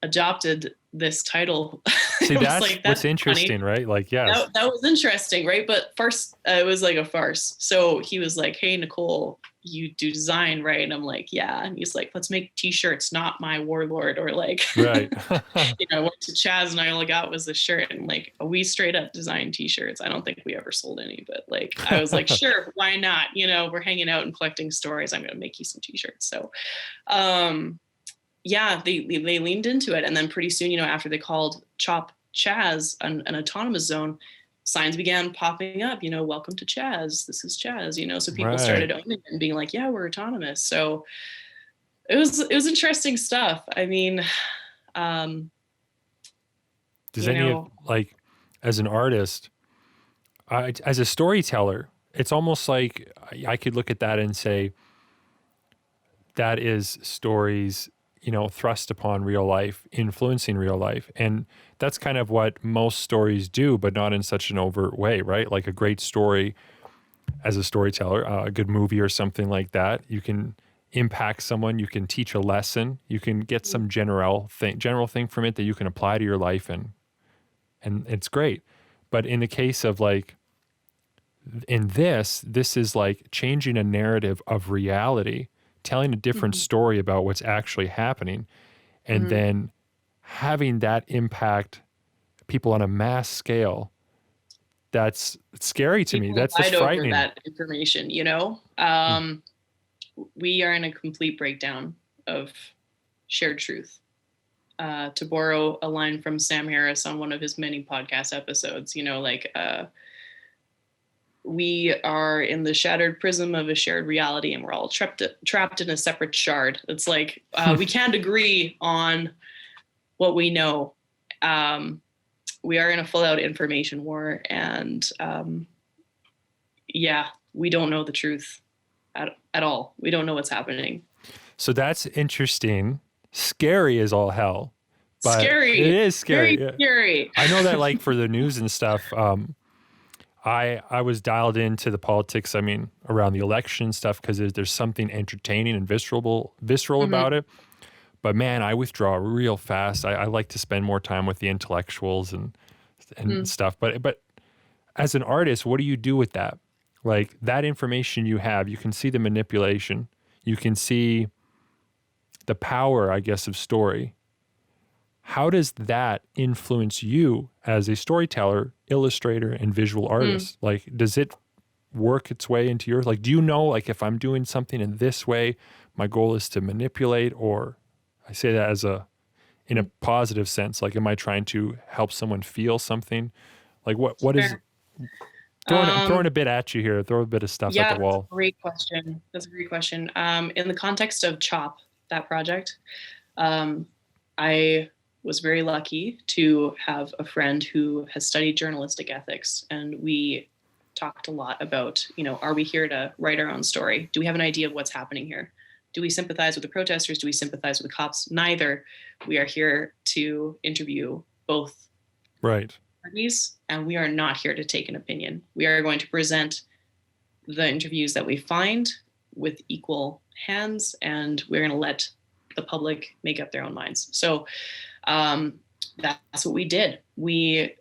adopted this title. See, that's what's interesting, funny. Right? Like, yes, that was interesting, right? But first, it was like a farce. So he was like, "Hey, Nicole, you do design, right?" And I'm like, "Yeah." And he's like, "Let's make T-shirts, not my warlord," or like, right. I went to Chaz, and all I got was the shirt, and like we straight up designed T-shirts. I don't think we ever sold any, but like I was like, sure, why not? We're hanging out and collecting stories. I'm gonna make you some T-shirts. So, yeah, they leaned into it. And then pretty soon, after they called CHOP Chaz an autonomous zone, signs began popping up, welcome to Chaz. This is Chaz, so people started owning it and being like, yeah, we're autonomous. So it was interesting stuff. I mean, does like, as an artist, as a storyteller, it's almost like I could look at that and say, that is stories thrust upon real life, influencing real life. And that's kind of what most stories do, but not in such an overt way, right? Like a great story as a storyteller, a good movie or something like that, you can impact someone, you can teach a lesson, you can get some general thing from it that you can apply to your life, and it's great. But in the case of like, in this is like changing a narrative of reality, telling a different story about what's actually happening, and then having that impact people on a mass scale. That's scary to me. That's just frightening. Over that information, we are in a complete breakdown of shared truth. To borrow a line from Sam Harris on one of his many podcast episodes, we are in the shattered prism of a shared reality, and we're all trapped in a separate shard. It's like we can't agree on what we know. We are in a full-out information war, and we don't know the truth at all. We don't know what's happening. So that's interesting. Scary as all hell. But scary. It is scary. Very scary. I know that, like, for the news and stuff, I was dialed into the politics, around the election stuff, because there's something entertaining and visceral about it. But man, I withdraw real fast. I like to spend more time with the intellectuals and stuff. But as an artist, what do you do with that? Like, that information you have, you can see the manipulation. You can see the power, I guess, of story. How does that influence you as a storyteller, illustrator, and visual artist? Like, does it work its way into yours? Like, do you know, like, if I'm doing something in this way, my goal is to manipulate, or I say that in a positive sense, like, am I trying to help someone feel something? Like, what is throwing a bit at you here, throw a bit of stuff at the wall. That's a great question. In the context of CHOP, that project, I was very lucky to have a friend who has studied journalistic ethics, and we talked a lot about, are we here to write our own story? Do we have an idea of what's happening here? Do we sympathize with the protesters? Do we sympathize with the cops? Neither. We are here to interview both parties, and we are not here to take an opinion. We are going to present the interviews that we find with equal hands, and we're going to let the public make up their own minds. So that's what we did. We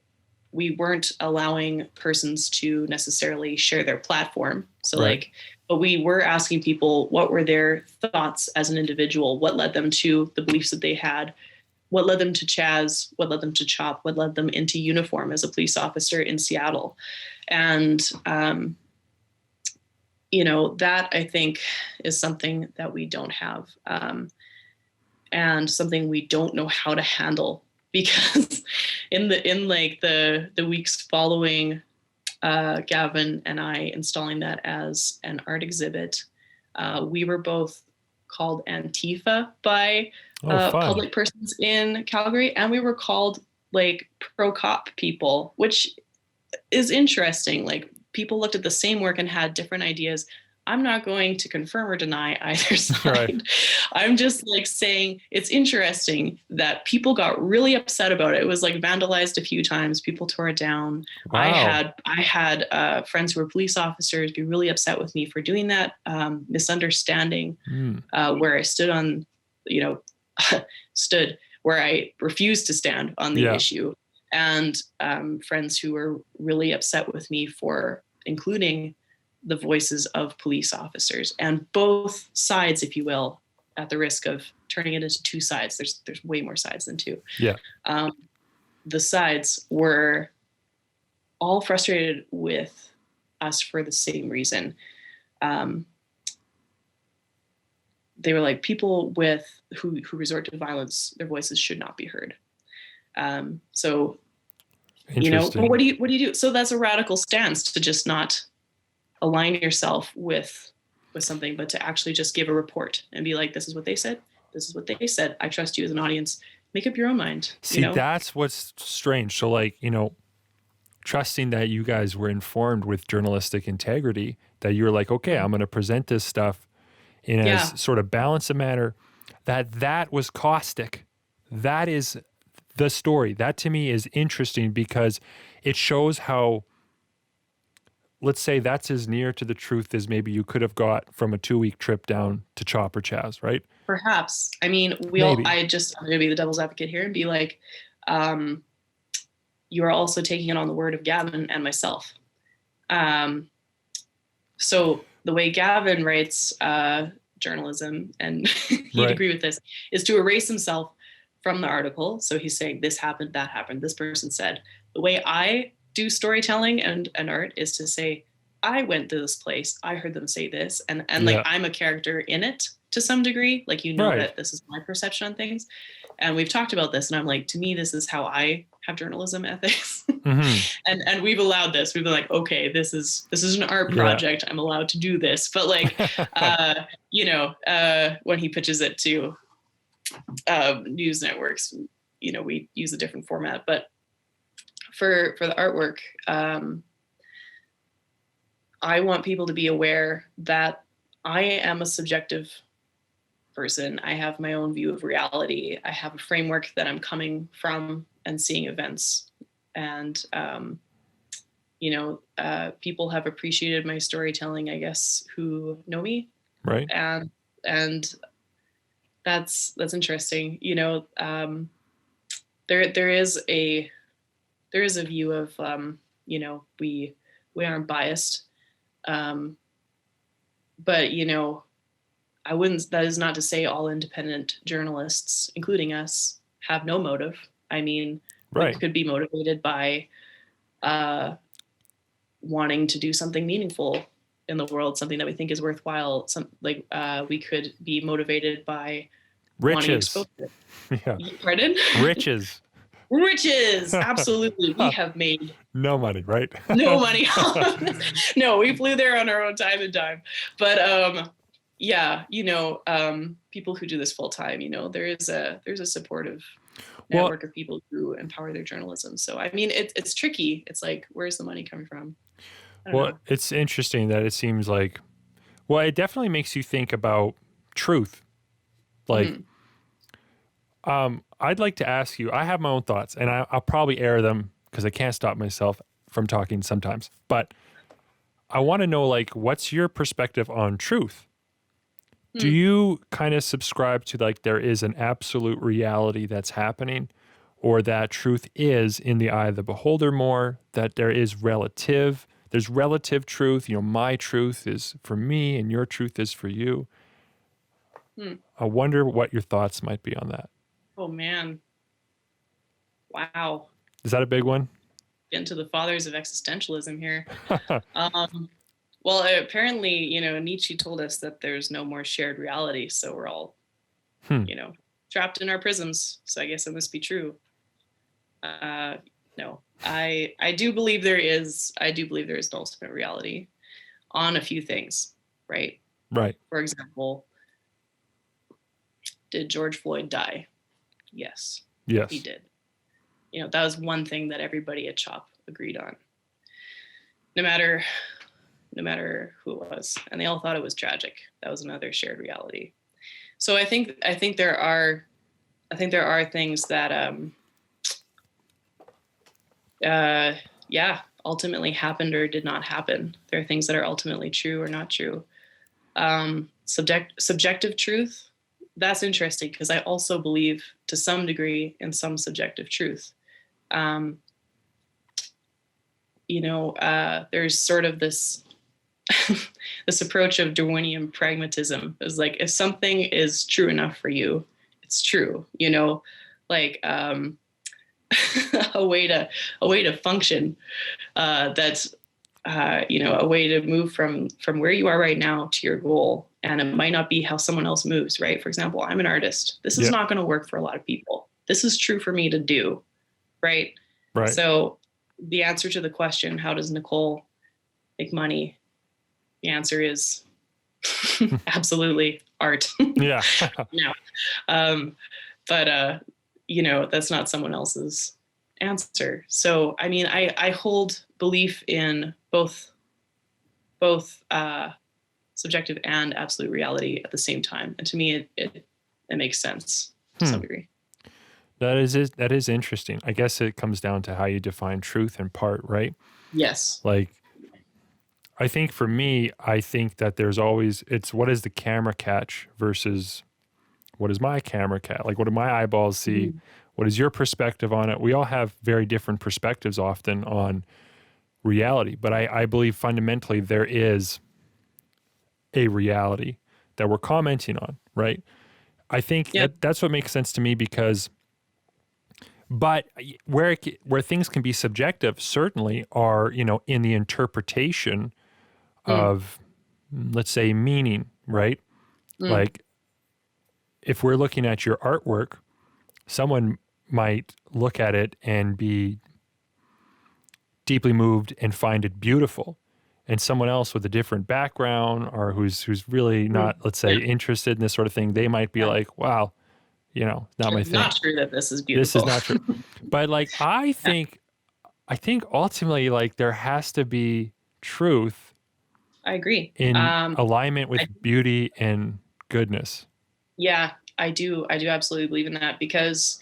weren't allowing persons to necessarily share their platform. So but we were asking people, what were their thoughts as an individual? What led them to the beliefs that they had? What led them to Chaz? What led them to CHOP? What led them into uniform as a police officer in Seattle? And, that, I think, is something that we don't have. And something we don't know how to handle, because in the weeks following Gavin and I installing that as an art exhibit, we were both called Antifa by public persons in Calgary, and we were called like pro-cop people, which is interesting. Like, people looked at the same work and had different ideas, I'm not going to confirm or deny either side. Right. I'm just like saying it's interesting that people got really upset about it. It was like vandalized a few times. People tore it down. Wow. I had friends who were police officers be really upset with me for doing that, misunderstanding where I stood on, stood where I refused to stand on the issue. And friends who were really upset with me for including the voices of police officers, and both sides, if you will, at the risk of turning it into two sides. There's way more sides than two. Yeah. The sides were all frustrated with us for the same reason. They were like, people who resort to violence, their voices should not be heard. So, but what do you do? So that's a radical stance, to just not align yourself with something, but to actually just give a report and be like, this is what they said. This is what they said. I trust you as an audience. Make up your own mind. See, that's what's strange. So like, trusting that you guys were informed with journalistic integrity, that you were like, okay, I'm going to present this stuff in a sort of balance of manner, that was caustic. That is the story. That to me is interesting because it shows how, let's say that's as near to the truth as maybe you could have got from a 2-week trip down to Chopper Chaz, right? Perhaps. I mean, I'm going to be the devil's advocate here and be like, you are also taking it on the word of Gavin and myself. So the way Gavin writes journalism, and he'd agree with this, is to erase himself from the article. So he's saying this happened, that happened, this person said. The way I do storytelling and art is to say, I went to this place, I heard them say this, and like I'm a character in it to some degree, like that this is my perception on things. And we've talked about this, and I'm like, to me, this is how I have journalism ethics. And we've allowed this. We've been like, okay, this is an art project. I'm allowed to do this. But like when he pitches it to news networks, we use a different format. But for the artwork, I want people to be aware that I am a subjective person. I have my own view of reality. I have a framework that I'm coming from and seeing events. And, people have appreciated my storytelling, I guess, who know me. Right. And that's interesting. There is a view of, we aren't biased. But, that is not to say all independent journalists, including us, have no motive. I mean, we could be motivated by wanting to do something meaningful in the world, something that we think is worthwhile. We could be motivated by riches. Yeah. Pardon? Riches. Riches, absolutely. We have made no money, right? No money. No, we flew there on our own time and dime. But people who do this full time, there's a supportive network of people who empower their journalism. So I mean, it's tricky. It's like, where's the money coming from? I don't know. It's interesting that it seems like, it definitely makes you think about truth. Like, I'd like to ask you, I have my own thoughts, and I'll probably air them because I can't stop myself from talking sometimes. But I want to know, like, what's your perspective on truth? Do you kind of subscribe to, like, there is an absolute reality that's happening, or that truth is in the eye of the beholder more, that there's relative truth, my truth is for me and your truth is for you? I wonder what your thoughts might be on that. Oh, man. Wow. Is that a big one? Into the fathers of existentialism here. Well, apparently, Nietzsche told us that there's no more shared reality. So we're all, trapped in our prisms. So I guess it must be true. No, I do believe there is an ultimate reality on a few things, right? Right. For example, did George Floyd die? Yes. He did. That was one thing that everybody at CHOP agreed on. no matter who it was, and they all thought it was tragic. That was another shared reality. So I think there are things that ultimately happened or did not happen. There are things that are ultimately true or not true. Subjective truth, that's interesting, because I also believe to some degree in some subjective truth. There's sort of this this approach of Darwinian pragmatism is like, if something is true enough for you, it's true, like a way to function, that's a way to move from where you are right now to your goal. And it might not be how someone else moves, right? For example, I'm an artist. This is not going to work for a lot of people. This is true for me to do, right? Right. So the answer to the question, how does Nicole make money? The answer is absolutely art. Yeah. No. But that's not someone else's answer. So, I mean, I hold belief in both subjective and absolute reality at the same time. And to me, it makes sense to some degree. That is interesting. I guess it comes down to how you define truth in part, right? Yes. Like, I think for me, I think that there's always, it's what does the camera catch versus what does my camera catch? Like, what do my eyeballs see? Mm-hmm. What is your perspective on it? We all have very different perspectives often on reality, but I believe fundamentally there is a reality that we're commenting on, right? I think that's what makes sense to me, because but where things can be subjective certainly are, in the interpretation of, let's say, meaning, right? Like, if we're looking at your artwork, someone might look at it and be deeply moved and find it beautiful. And someone else with a different background, or who's really not, let's say, interested in this sort of thing, they might be like, wow, not my thing. Not true that this is beautiful. This is not true. But like, I think ultimately, like, there has to be truth. I agree. In alignment with beauty and goodness. Yeah, I do absolutely believe in that, because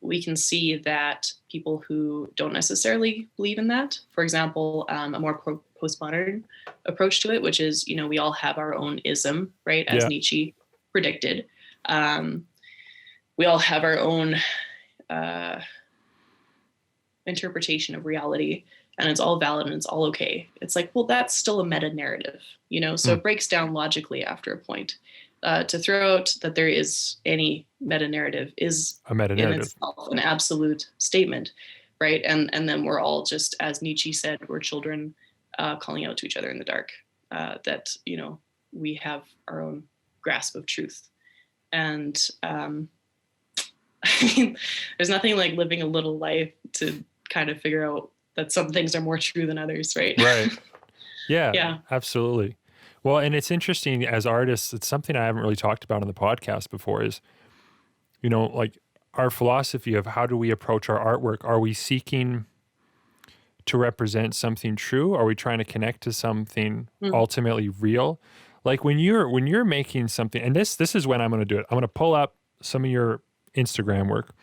we can see that people who don't necessarily believe in that, for example, a more postmodern approach to it, which is, we all have our own ism, right? As Nietzsche predicted. We all have our own interpretation of reality, and it's all valid and it's all okay. It's like, well, that's still a meta narrative, so it breaks down logically after a point. To throw out that there is any meta narrative is a meta narrative in itself an absolute statement, right? And then we're all just, as Nietzsche said, we're children calling out to each other in the dark, that, we have our own grasp of truth. And I mean, there's nothing like living a little life to kind of figure out that some things are more true than others, right? Right. Yeah, absolutely. Well, and it's interesting as artists, it's something I haven't really talked about on the podcast before is, like our philosophy of how do we approach our artwork? Are we seeking to represent something true? Are we trying to connect to something ultimately real? Like when you're making something, and this is when I'm going to do it. I'm going to pull up some of your Instagram work.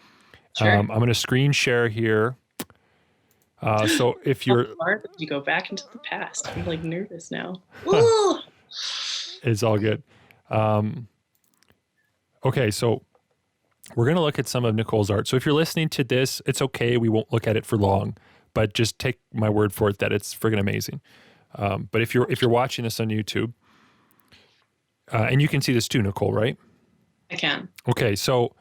Sure. I'm going to screen share here. So if you're, you go back into the past. I'm like nervous now. It's all good. Okay, so we're going to look at some of Nicole's art. So if you're listening to this, it's okay. We won't look at it for long, but just take my word for it that it's friggin' amazing. But if you're watching this on YouTube, and you can see this too, Nicole, right? I can. Okay, so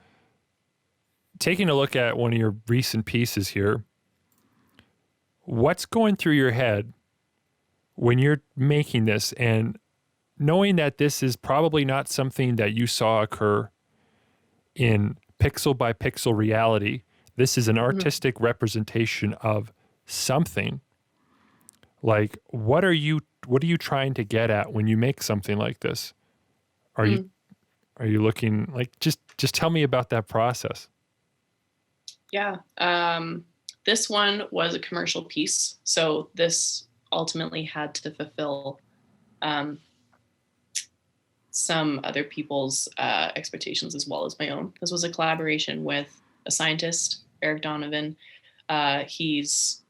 taking a look at one of your recent pieces here, what's going through your head when you're making this and knowing that this is probably not something that you saw occur in pixel by pixel reality? This is an artistic representation of something. Like, what are you trying to get at when you make something like this? Are you looking like, just tell me about that process. Yeah. This one was a commercial piece. So this ultimately had to fulfill some other people's expectations as well as my own. This was a collaboration with a scientist, Eric Donovan. He's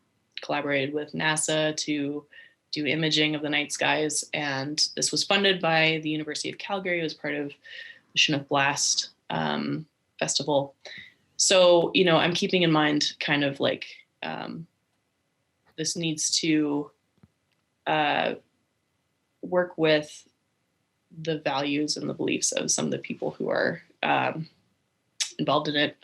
collaborated with NASA to do imaging of the night skies, and this was funded by the University of Calgary. It was part of the Chinook Blast Festival. So, you know, I'm keeping in mind kind of like this needs to work with the values and the beliefs of some of the people who are involved in it.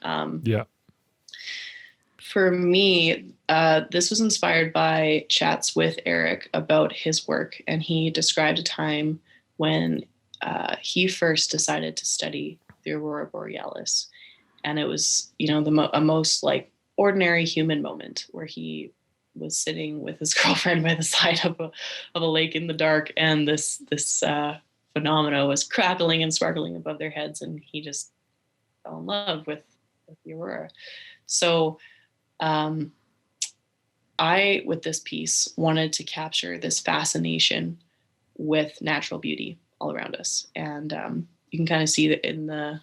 For me, this was inspired by chats with Eric about his work, and he described a time when he first decided to study the aurora borealis, and it was, you know, a most like ordinary human moment where he was sitting with his girlfriend by the side of a lake in the dark, and this phenomena was crackling and sparkling above their heads, and he just fell in love with the aurora. So I, with this piece, wanted to capture this fascination with natural beauty all around us, and you can kind of see that in the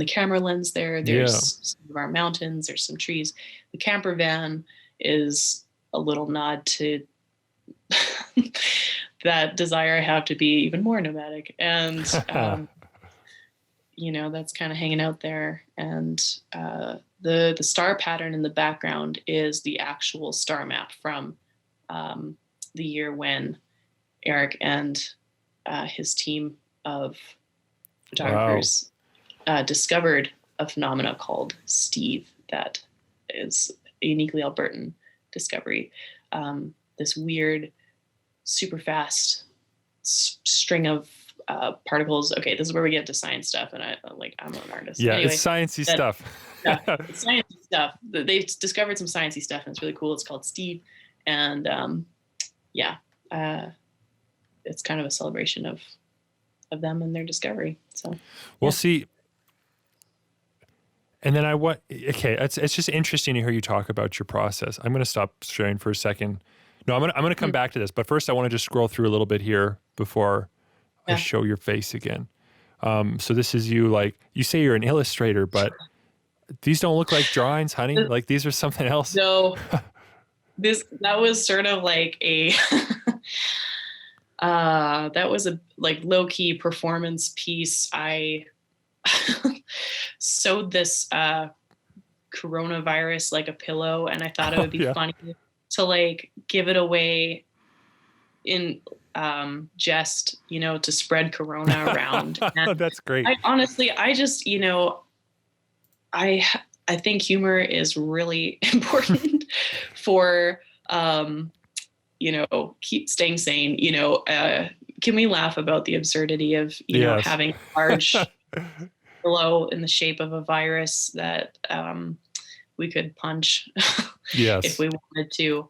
camera lens there. There's some of our mountains, there's some trees. The camper van is a little nod to that desire I have to be even more nomadic. And, you know, that's kind of hanging out there. And the star pattern in the background is the actual star map from the year when Eric and his team of photographers discovered a phenomena called Steve that is a uniquely Albertan discovery. This weird, super fast string of particles. Okay, this is where we get to science stuff, and I'm an artist. Yeah, anyway, it's sciencey stuff. Yeah, it's sciencey stuff. They've discovered some sciencey stuff, and it's really cool. It's called Steve, and it's kind of a celebration of them and their discovery. So we'll see. And then it's just interesting to hear you talk about your process. I'm going to stop sharing for a second. No, I'm going to come back to this, but first I want to just scroll through a little bit here before I show your face again. So this is you, like, you say you're an illustrator, but these don't look like drawings, honey. Like, these are something else. No, that was sort of like a that was a like low key performance piece. I sewed this coronavirus like a pillow, and I thought it would be funny to like give it away in jest, you know, to spread corona around. And that's great. I just, you know, I think humor is really important for you know, keep staying sane. You know, can we laugh about the absurdity of, you know, having a large pillow in the shape of a virus that we could punch if we wanted to.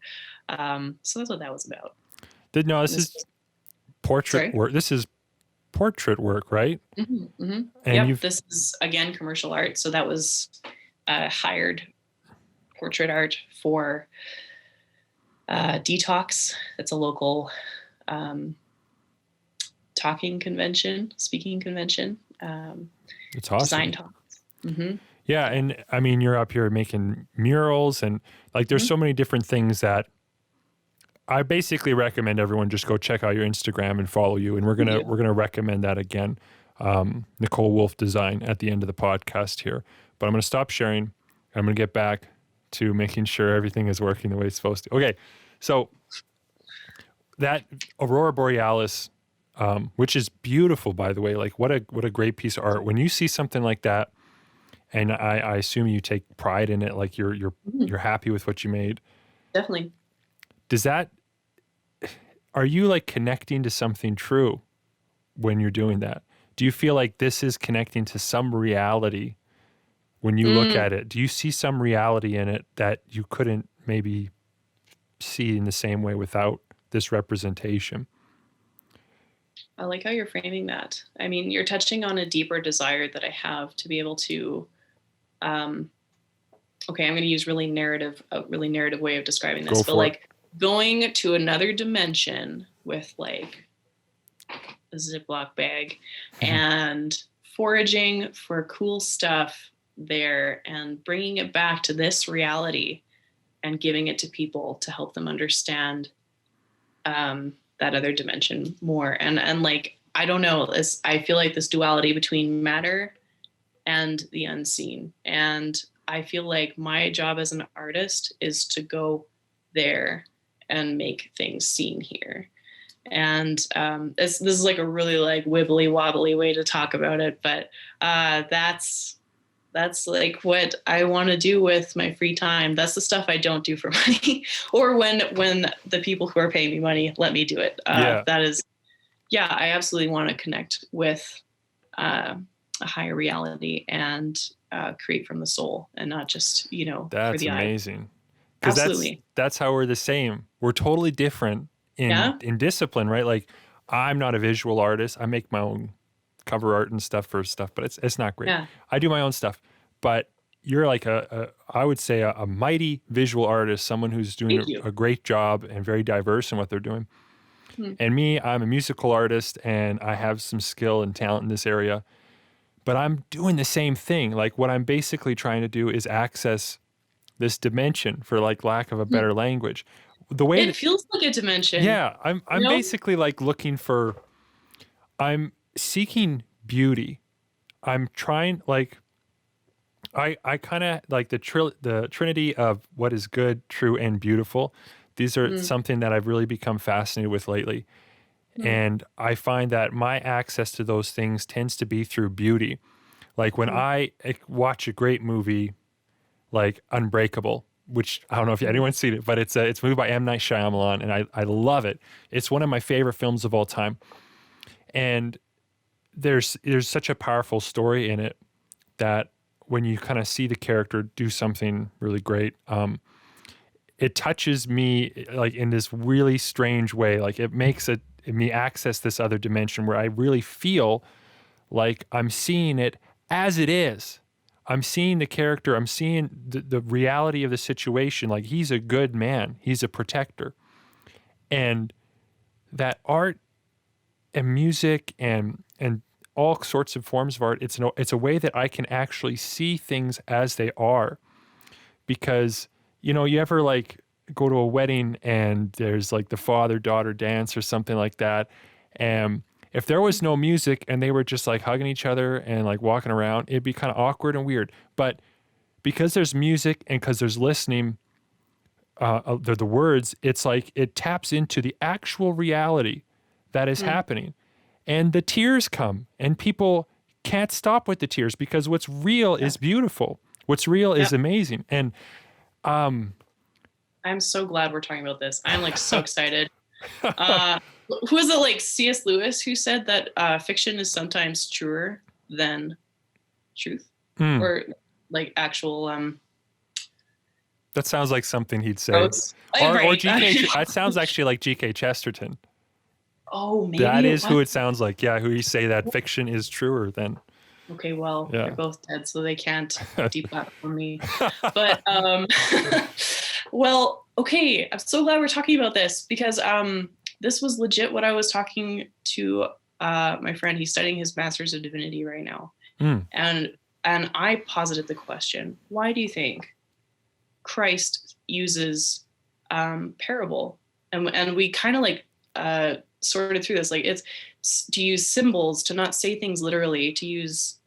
So that's what that was about. This is portrait work. This is portrait work, right? Mm-hmm, mm-hmm. And this is, again, commercial art. So that was hired portrait art for Detox. It's a local speaking convention. It's awesome. Design talks. Mm-hmm. Yeah, and I mean, you're up here making murals, and like, there's so many different things that I basically recommend everyone just go check out your Instagram and follow you. And we're gonna recommend that again, Nicole Wolf Design, at the end of the podcast here. But I'm gonna stop sharing. I'm gonna get back to making sure everything is working the way it's supposed to. Okay, so that aurora borealis, which is beautiful, by the way. Like, what a great piece of art. When you see something like that, and I assume you take pride in it, like you're happy with what you made. Definitely. Are you like connecting to something true when you're doing that? Do you feel like this is connecting to some reality when you look at it? Do you see some reality in it that you couldn't maybe see in the same way without this representation? I like how you're framing that. I mean, you're touching on a deeper desire that I have to be able to, I'm going to use a really narrative way of describing this, but like, going to another dimension with like a Ziploc bag and foraging for cool stuff there and bringing it back to this reality and giving it to people to help them understand that other dimension more. And like, I don't know, I feel like this duality between matter and the unseen. And I feel like my job as an artist is to go there and make things seen here. And this is like a really like wibbly wobbly way to talk about it, but that's like what I want to do with my free time. That's the stuff I don't do for money, or when the people who are paying me money let me do it. That is, I absolutely want to connect with a higher reality and create from the soul and not just, that's for the amazing. eye. Absolutely. That's how we're the same. We're totally different in discipline, right? Like, I'm not a visual artist. I make my own cover art and stuff for stuff, but it's not great. Yeah. I do my own stuff, but you're like I would say a mighty visual artist, someone who's doing a great job and very diverse in what they're doing. And me, I'm a musical artist and I have some skill and talent in this area, but I'm doing the same thing. Like, what I'm basically trying to do is access this dimension, for like lack of a better language. The way it feels like a dimension. Yeah, I'm basically like I'm seeking beauty. I'm trying, like, I kind of like the trinity of what is good, true, and beautiful. These are something that I've really become fascinated with lately. And I find that my access to those things tends to be through beauty. Like when I watch a great movie like Unbreakable, which I don't know if anyone's seen it, but it's a movie by M. Night Shyamalan, and I love it. It's one of my favorite films of all time. And there's such a powerful story in it that when you kind of see the character do something really great, it touches me like in this really strange way. Like, it makes me access this other dimension where I really feel like I'm seeing it as it is. I'm seeing the character. I'm seeing the reality of the situation. Like, he's a good man. He's a protector. And that art and music and all sorts of forms of art, it's a way that I can actually see things as they are. Because, you ever like go to a wedding and there's like the father-daughter dance or something like that. And if there was no music and they were just like hugging each other and like walking around, it'd be kind of awkward and weird. But because there's music and because there's listening, the words, it's like it taps into the actual reality that is happening. And the tears come and people can't stop with the tears because what's real is beautiful. What's real is amazing. And I'm so glad we're talking about this. I'm like so excited. Who was it, like C.S. Lewis, who said that fiction is sometimes truer than truth, or like actual. That sounds like something he'd say. Or G.K. That sounds actually like G.K. Chesterton. Oh, maybe that is who it sounds like. Yeah, who you say that fiction is truer than. Okay, well, they're both dead, so they can't deplatform me. But well, okay, I'm so glad we're talking about this because this was legit what I was talking to my friend. He's studying his Master's of Divinity right now, and I posited the question: why do you think Christ uses parable? And we kind of like sorted through this. Like, it's to use symbols, to not say things literally, to use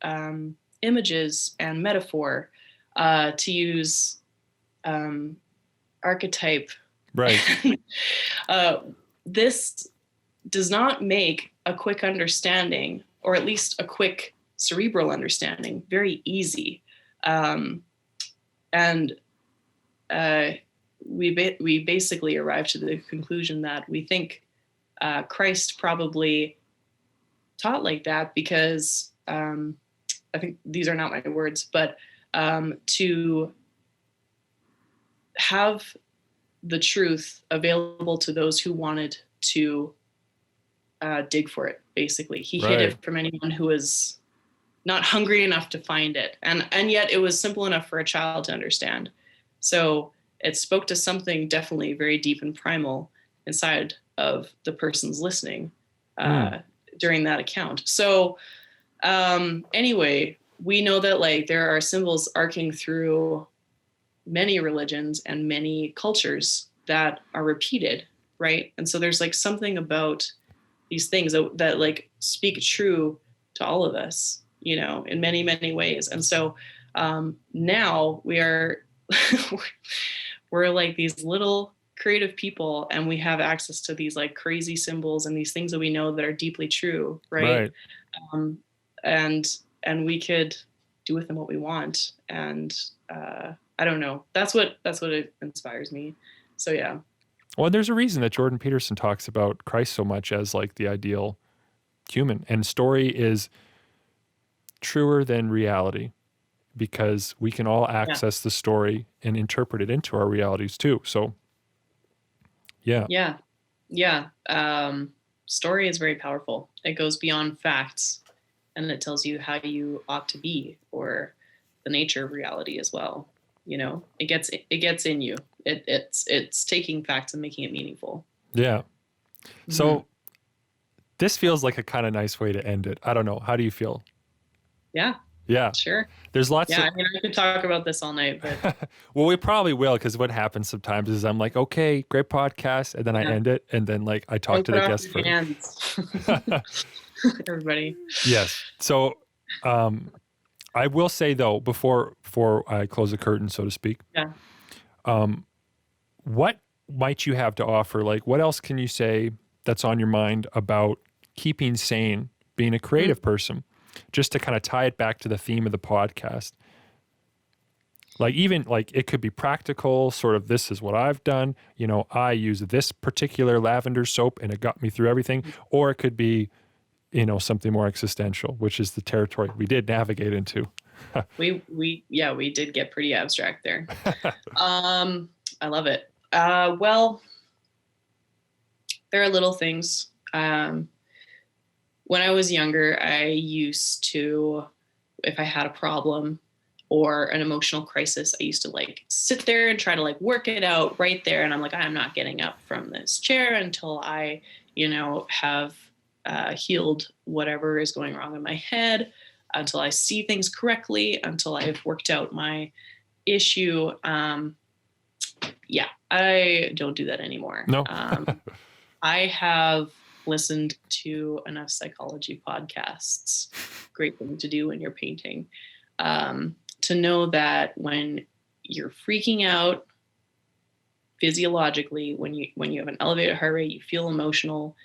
images and metaphor, to use archetype. Right. This does not make a quick understanding, or at least a quick cerebral understanding, very easy. And we basically arrived to the conclusion that we think Christ probably taught like that because I think these are not my words, but to have the truth available to those who wanted to dig for it. Basically, he hid it from anyone who was not hungry enough to find it, and yet it was simple enough for a child to understand. So it spoke to something definitely very deep and primal inside of the person's listening during that account. So anyway, we know that like there are symbols arcing through many religions and many cultures that are repeated, right? And so there's like something about these things that like speak true to all of us, you know, in many, many ways. And so now we are, we're like these little creative people, and we have access to these like crazy symbols and these things that we know that are deeply true, right? And we could do with them what we want. And I don't know. That's what it inspires me. So yeah. Well, there's a reason that Jordan Peterson talks about Christ so much as like the ideal human, and story is truer than reality because we can all access the story and interpret it into our realities too. So yeah. Story is very powerful. It goes beyond facts, and it tells you how you ought to be, or the nature of reality as well. You know, it gets in you. It's taking facts and making it meaningful. Yeah. So this feels like a kind of nice way to end it. I don't know. How do you feel? Yeah. Yeah. Sure. There's lots of... I mean, I could talk about this all night, but... Well, we probably will, because what happens sometimes is I'm like, okay, great podcast, and then I end it, and then like I talk to the guest first. Everybody. Yes. So I will say though, before I close the curtain, so to speak, what might you have to offer? Like, what else can you say that's on your mind about keeping sane, being a creative person, just to kind of tie it back to the theme of the podcast? Like, even like it could be practical, sort of, this is what I've done. You know, I use this particular lavender soap and it got me through everything. Or it could be, you know, something more existential, which is the territory we did navigate into. we did get pretty abstract there. I love it. Well, there are little things. When I was younger, I used to, if I had a problem or an emotional crisis, I used to like sit there and try to like work it out right there. And I'm like, I'm not getting up from this chair until I, you know, have healed whatever is going wrong in my head, until I see things correctly, until I've worked out my issue. I don't do that anymore. No. I have listened to enough psychology podcasts, great thing to do when you're painting, to know that when you're freaking out physiologically, when you have an elevated heart rate, you feel emotional,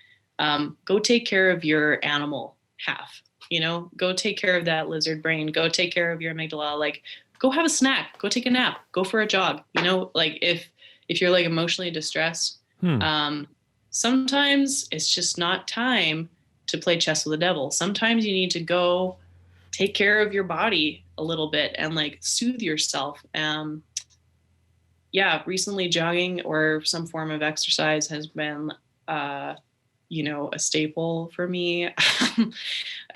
go take care of your animal half, you know, go take care of that lizard brain, go take care of your amygdala, like go have a snack, go take a nap, go for a jog, you know, like if you're like emotionally distressed, sometimes it's just not time to play chess with the devil. Sometimes you need to go take care of your body a little bit and like soothe yourself. Recently jogging or some form of exercise has been, you know, a staple for me.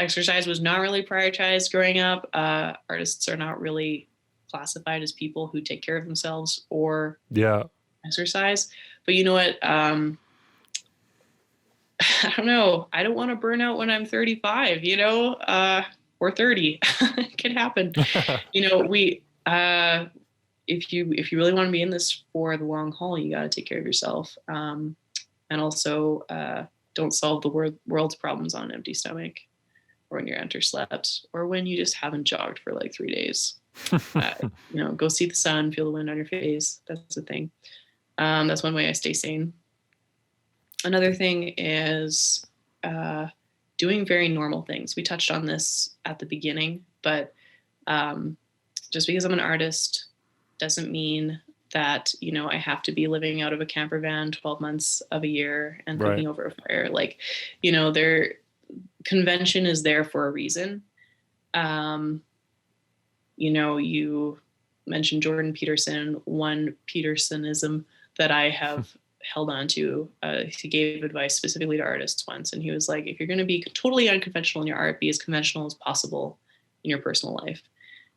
Exercise was not really prioritized growing up. Artists are not really classified as people who take care of themselves or exercise. But you know what? I don't know. I don't want to burn out when I'm 35, you know, or 30. It can happen. You know, if you really want to be in this for the long haul, you got to take care of yourself. And also don't solve the world's problems on an empty stomach, or when you're underslept, or when you just haven't jogged for like 3 days. You know, go see the sun, feel the wind on your face. That's the thing. That's one way I stay sane. Another thing is doing very normal things. We touched on this at the beginning, but just because I'm an artist doesn't mean that, you know, I have to be living out of a camper van 12 months of a year and cooking over a fire. Like, you know, convention is there for a reason. You know, you mentioned Jordan Peterson. One Petersonism that I have held on to, he gave advice specifically to artists once, and he was like, if you're going to be totally unconventional in your art, be as conventional as possible in your personal life.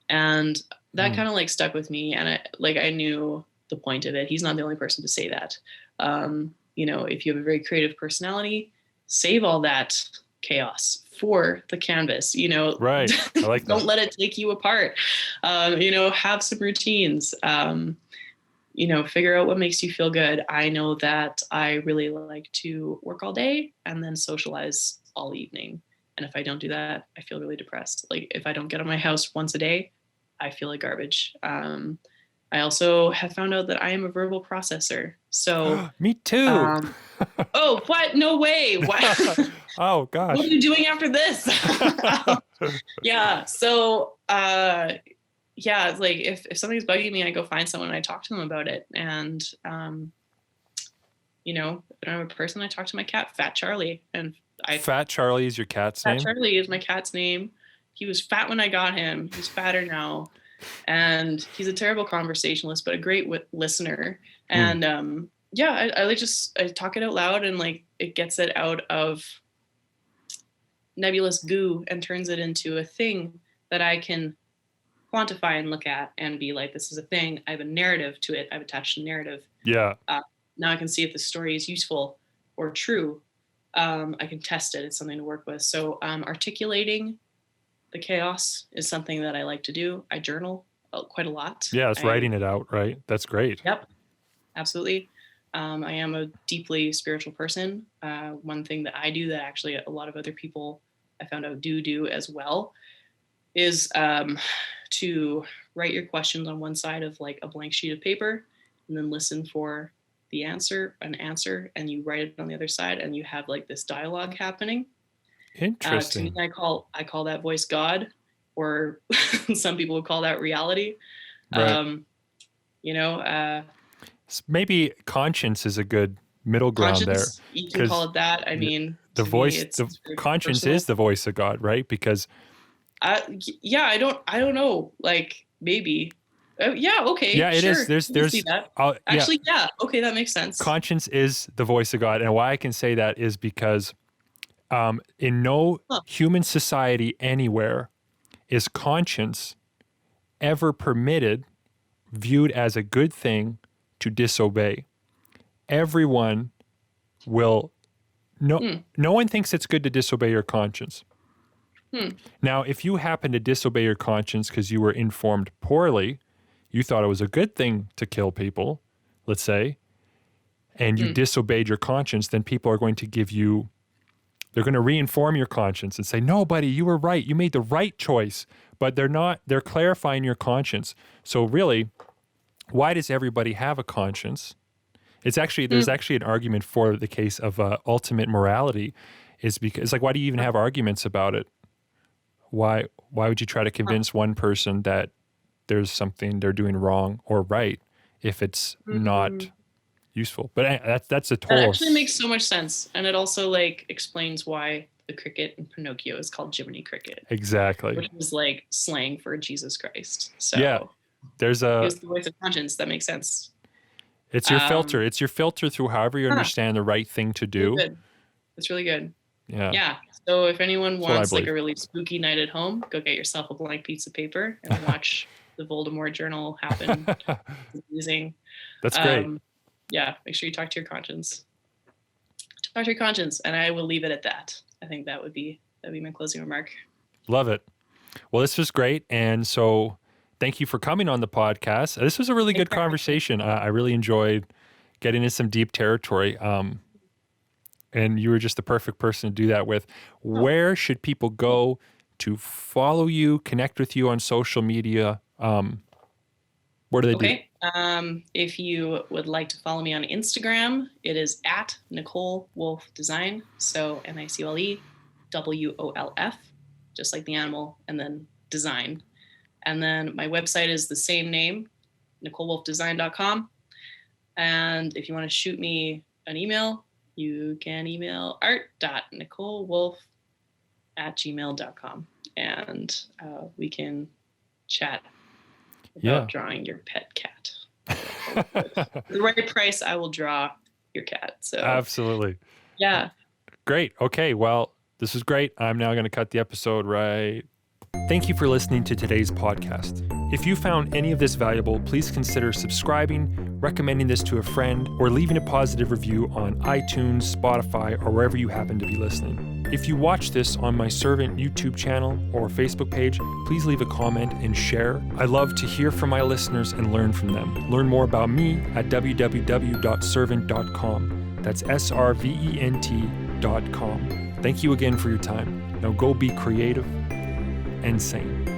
And that kind of like stuck with me. And I knew the point of it. He's not the only person to say that. If you have a very creative personality, save all that chaos for the canvas, Right. I like that. Don't let it take you apart. Have some routines, figure out what makes you feel good. I know that I really like to work all day and then socialize all evening. And if I don't do that, I feel really depressed. Like if I don't get out of my house once a day, I feel like garbage. I also have found out that I am a verbal processor. So me too. Oh, what? No way. What? Oh gosh. What are you doing after this? Yeah. So, it's like if something's bugging me, I go find someone and I talk to them about it. And, if I don't have a person, I talk to my cat, Fat Charlie. And Fat Charlie is your cat's name? Fat Charlie is my cat's name. He was fat when I got him. He's fatter now. And he's a terrible conversationalist, but a great listener. And, I talk it out loud, and like it gets it out of nebulous goo and turns it into a thing that I can quantify and look at and be like, this is a thing. I have a narrative to it. I've attached a narrative. Yeah. Now I can see if the story is useful or true. I can test it. It's something to work with. So articulating the chaos is something that I like to do. I journal quite a lot. Yeah, it's writing it out, right? That's great. Yep, absolutely. I am a deeply spiritual person. One thing that I do that actually a lot of other people I found out do as well is to write your questions on one side of like a blank sheet of paper and then listen for an answer, and you write it on the other side, and you have like this dialogue happening. Interesting. To me, I call that voice God, or some people would call that reality. Right. Maybe conscience is a good middle ground there. You can call it that. I mean, the voice, the conscience personal. Is the voice of God, right? Because I don't know. Like maybe. Yeah. Okay. Yeah, it sure. is. There's. See that. Actually, yeah. Okay, that makes sense. Conscience is the voice of God, and why I can say that is because, in no human society anywhere, is conscience ever permitted, viewed as a good thing, to disobey. Everyone will. No one thinks it's good to disobey your conscience. Now, if you happen to disobey your conscience because you were informed poorly, you thought it was a good thing to kill people, let's say, and you disobeyed your conscience, then people are going to they're going to reinform your conscience and say, no, buddy, you were right. You made the right choice. But they're clarifying your conscience. So really, why does everybody have a conscience? It's actually, there's actually an argument for the case of ultimate morality, is because it's like, why do you even have arguments about it? Why would you try to convince one person that there's something they're doing wrong or right if it's not useful? But that's a total. That actually makes so much sense, and it also like explains why the cricket in Pinocchio is called Jiminy Cricket. Exactly. Which is like slang for Jesus Christ. So yeah, there's the voice of conscience. That makes sense. It's your filter. It's your filter through however you understand the right thing to do. It's really good. Yeah. Yeah. So if anyone wants like a really spooky night at home, go get yourself a blank piece of paper and watch the Voldemort journal happen. It's amazing. That's great. Yeah. Make sure you talk to your conscience. Talk to your conscience, and I will leave it at that. I think that'd be my closing remark. Love it. Well, this was great, and so thank you for coming on the podcast. This was a really good conversation. I really enjoyed getting into some deep territory. And you were just the perfect person to do that with. Where should people go to follow you, connect with you on social media? What do they do? If you would like to follow me on Instagram, it is at Nicole Wolf Design. So NicoleWolf, just like the animal, and then design. And then my website is the same name, NicoleWolfDesign.com. And if you want to shoot me an email, you can email art.nicolewolf@gmail.com, and we can chat about drawing your pet cat. The right price, I will draw your cat. So absolutely. Yeah. Great. Okay. Well, this is great. I'm now going to cut the episode right. Thank you for listening to today's podcast. If you found any of this valuable, please consider subscribing, recommending this to a friend, or leaving a positive review on iTunes, Spotify, or wherever you happen to be listening. If you watch this on my Servant YouTube channel or Facebook page, please leave a comment and share. I love to hear from my listeners and learn from them. Learn more about me at www.servant.com. That's SRVENT.com. Thank you again for your time. Now go be creative and sane.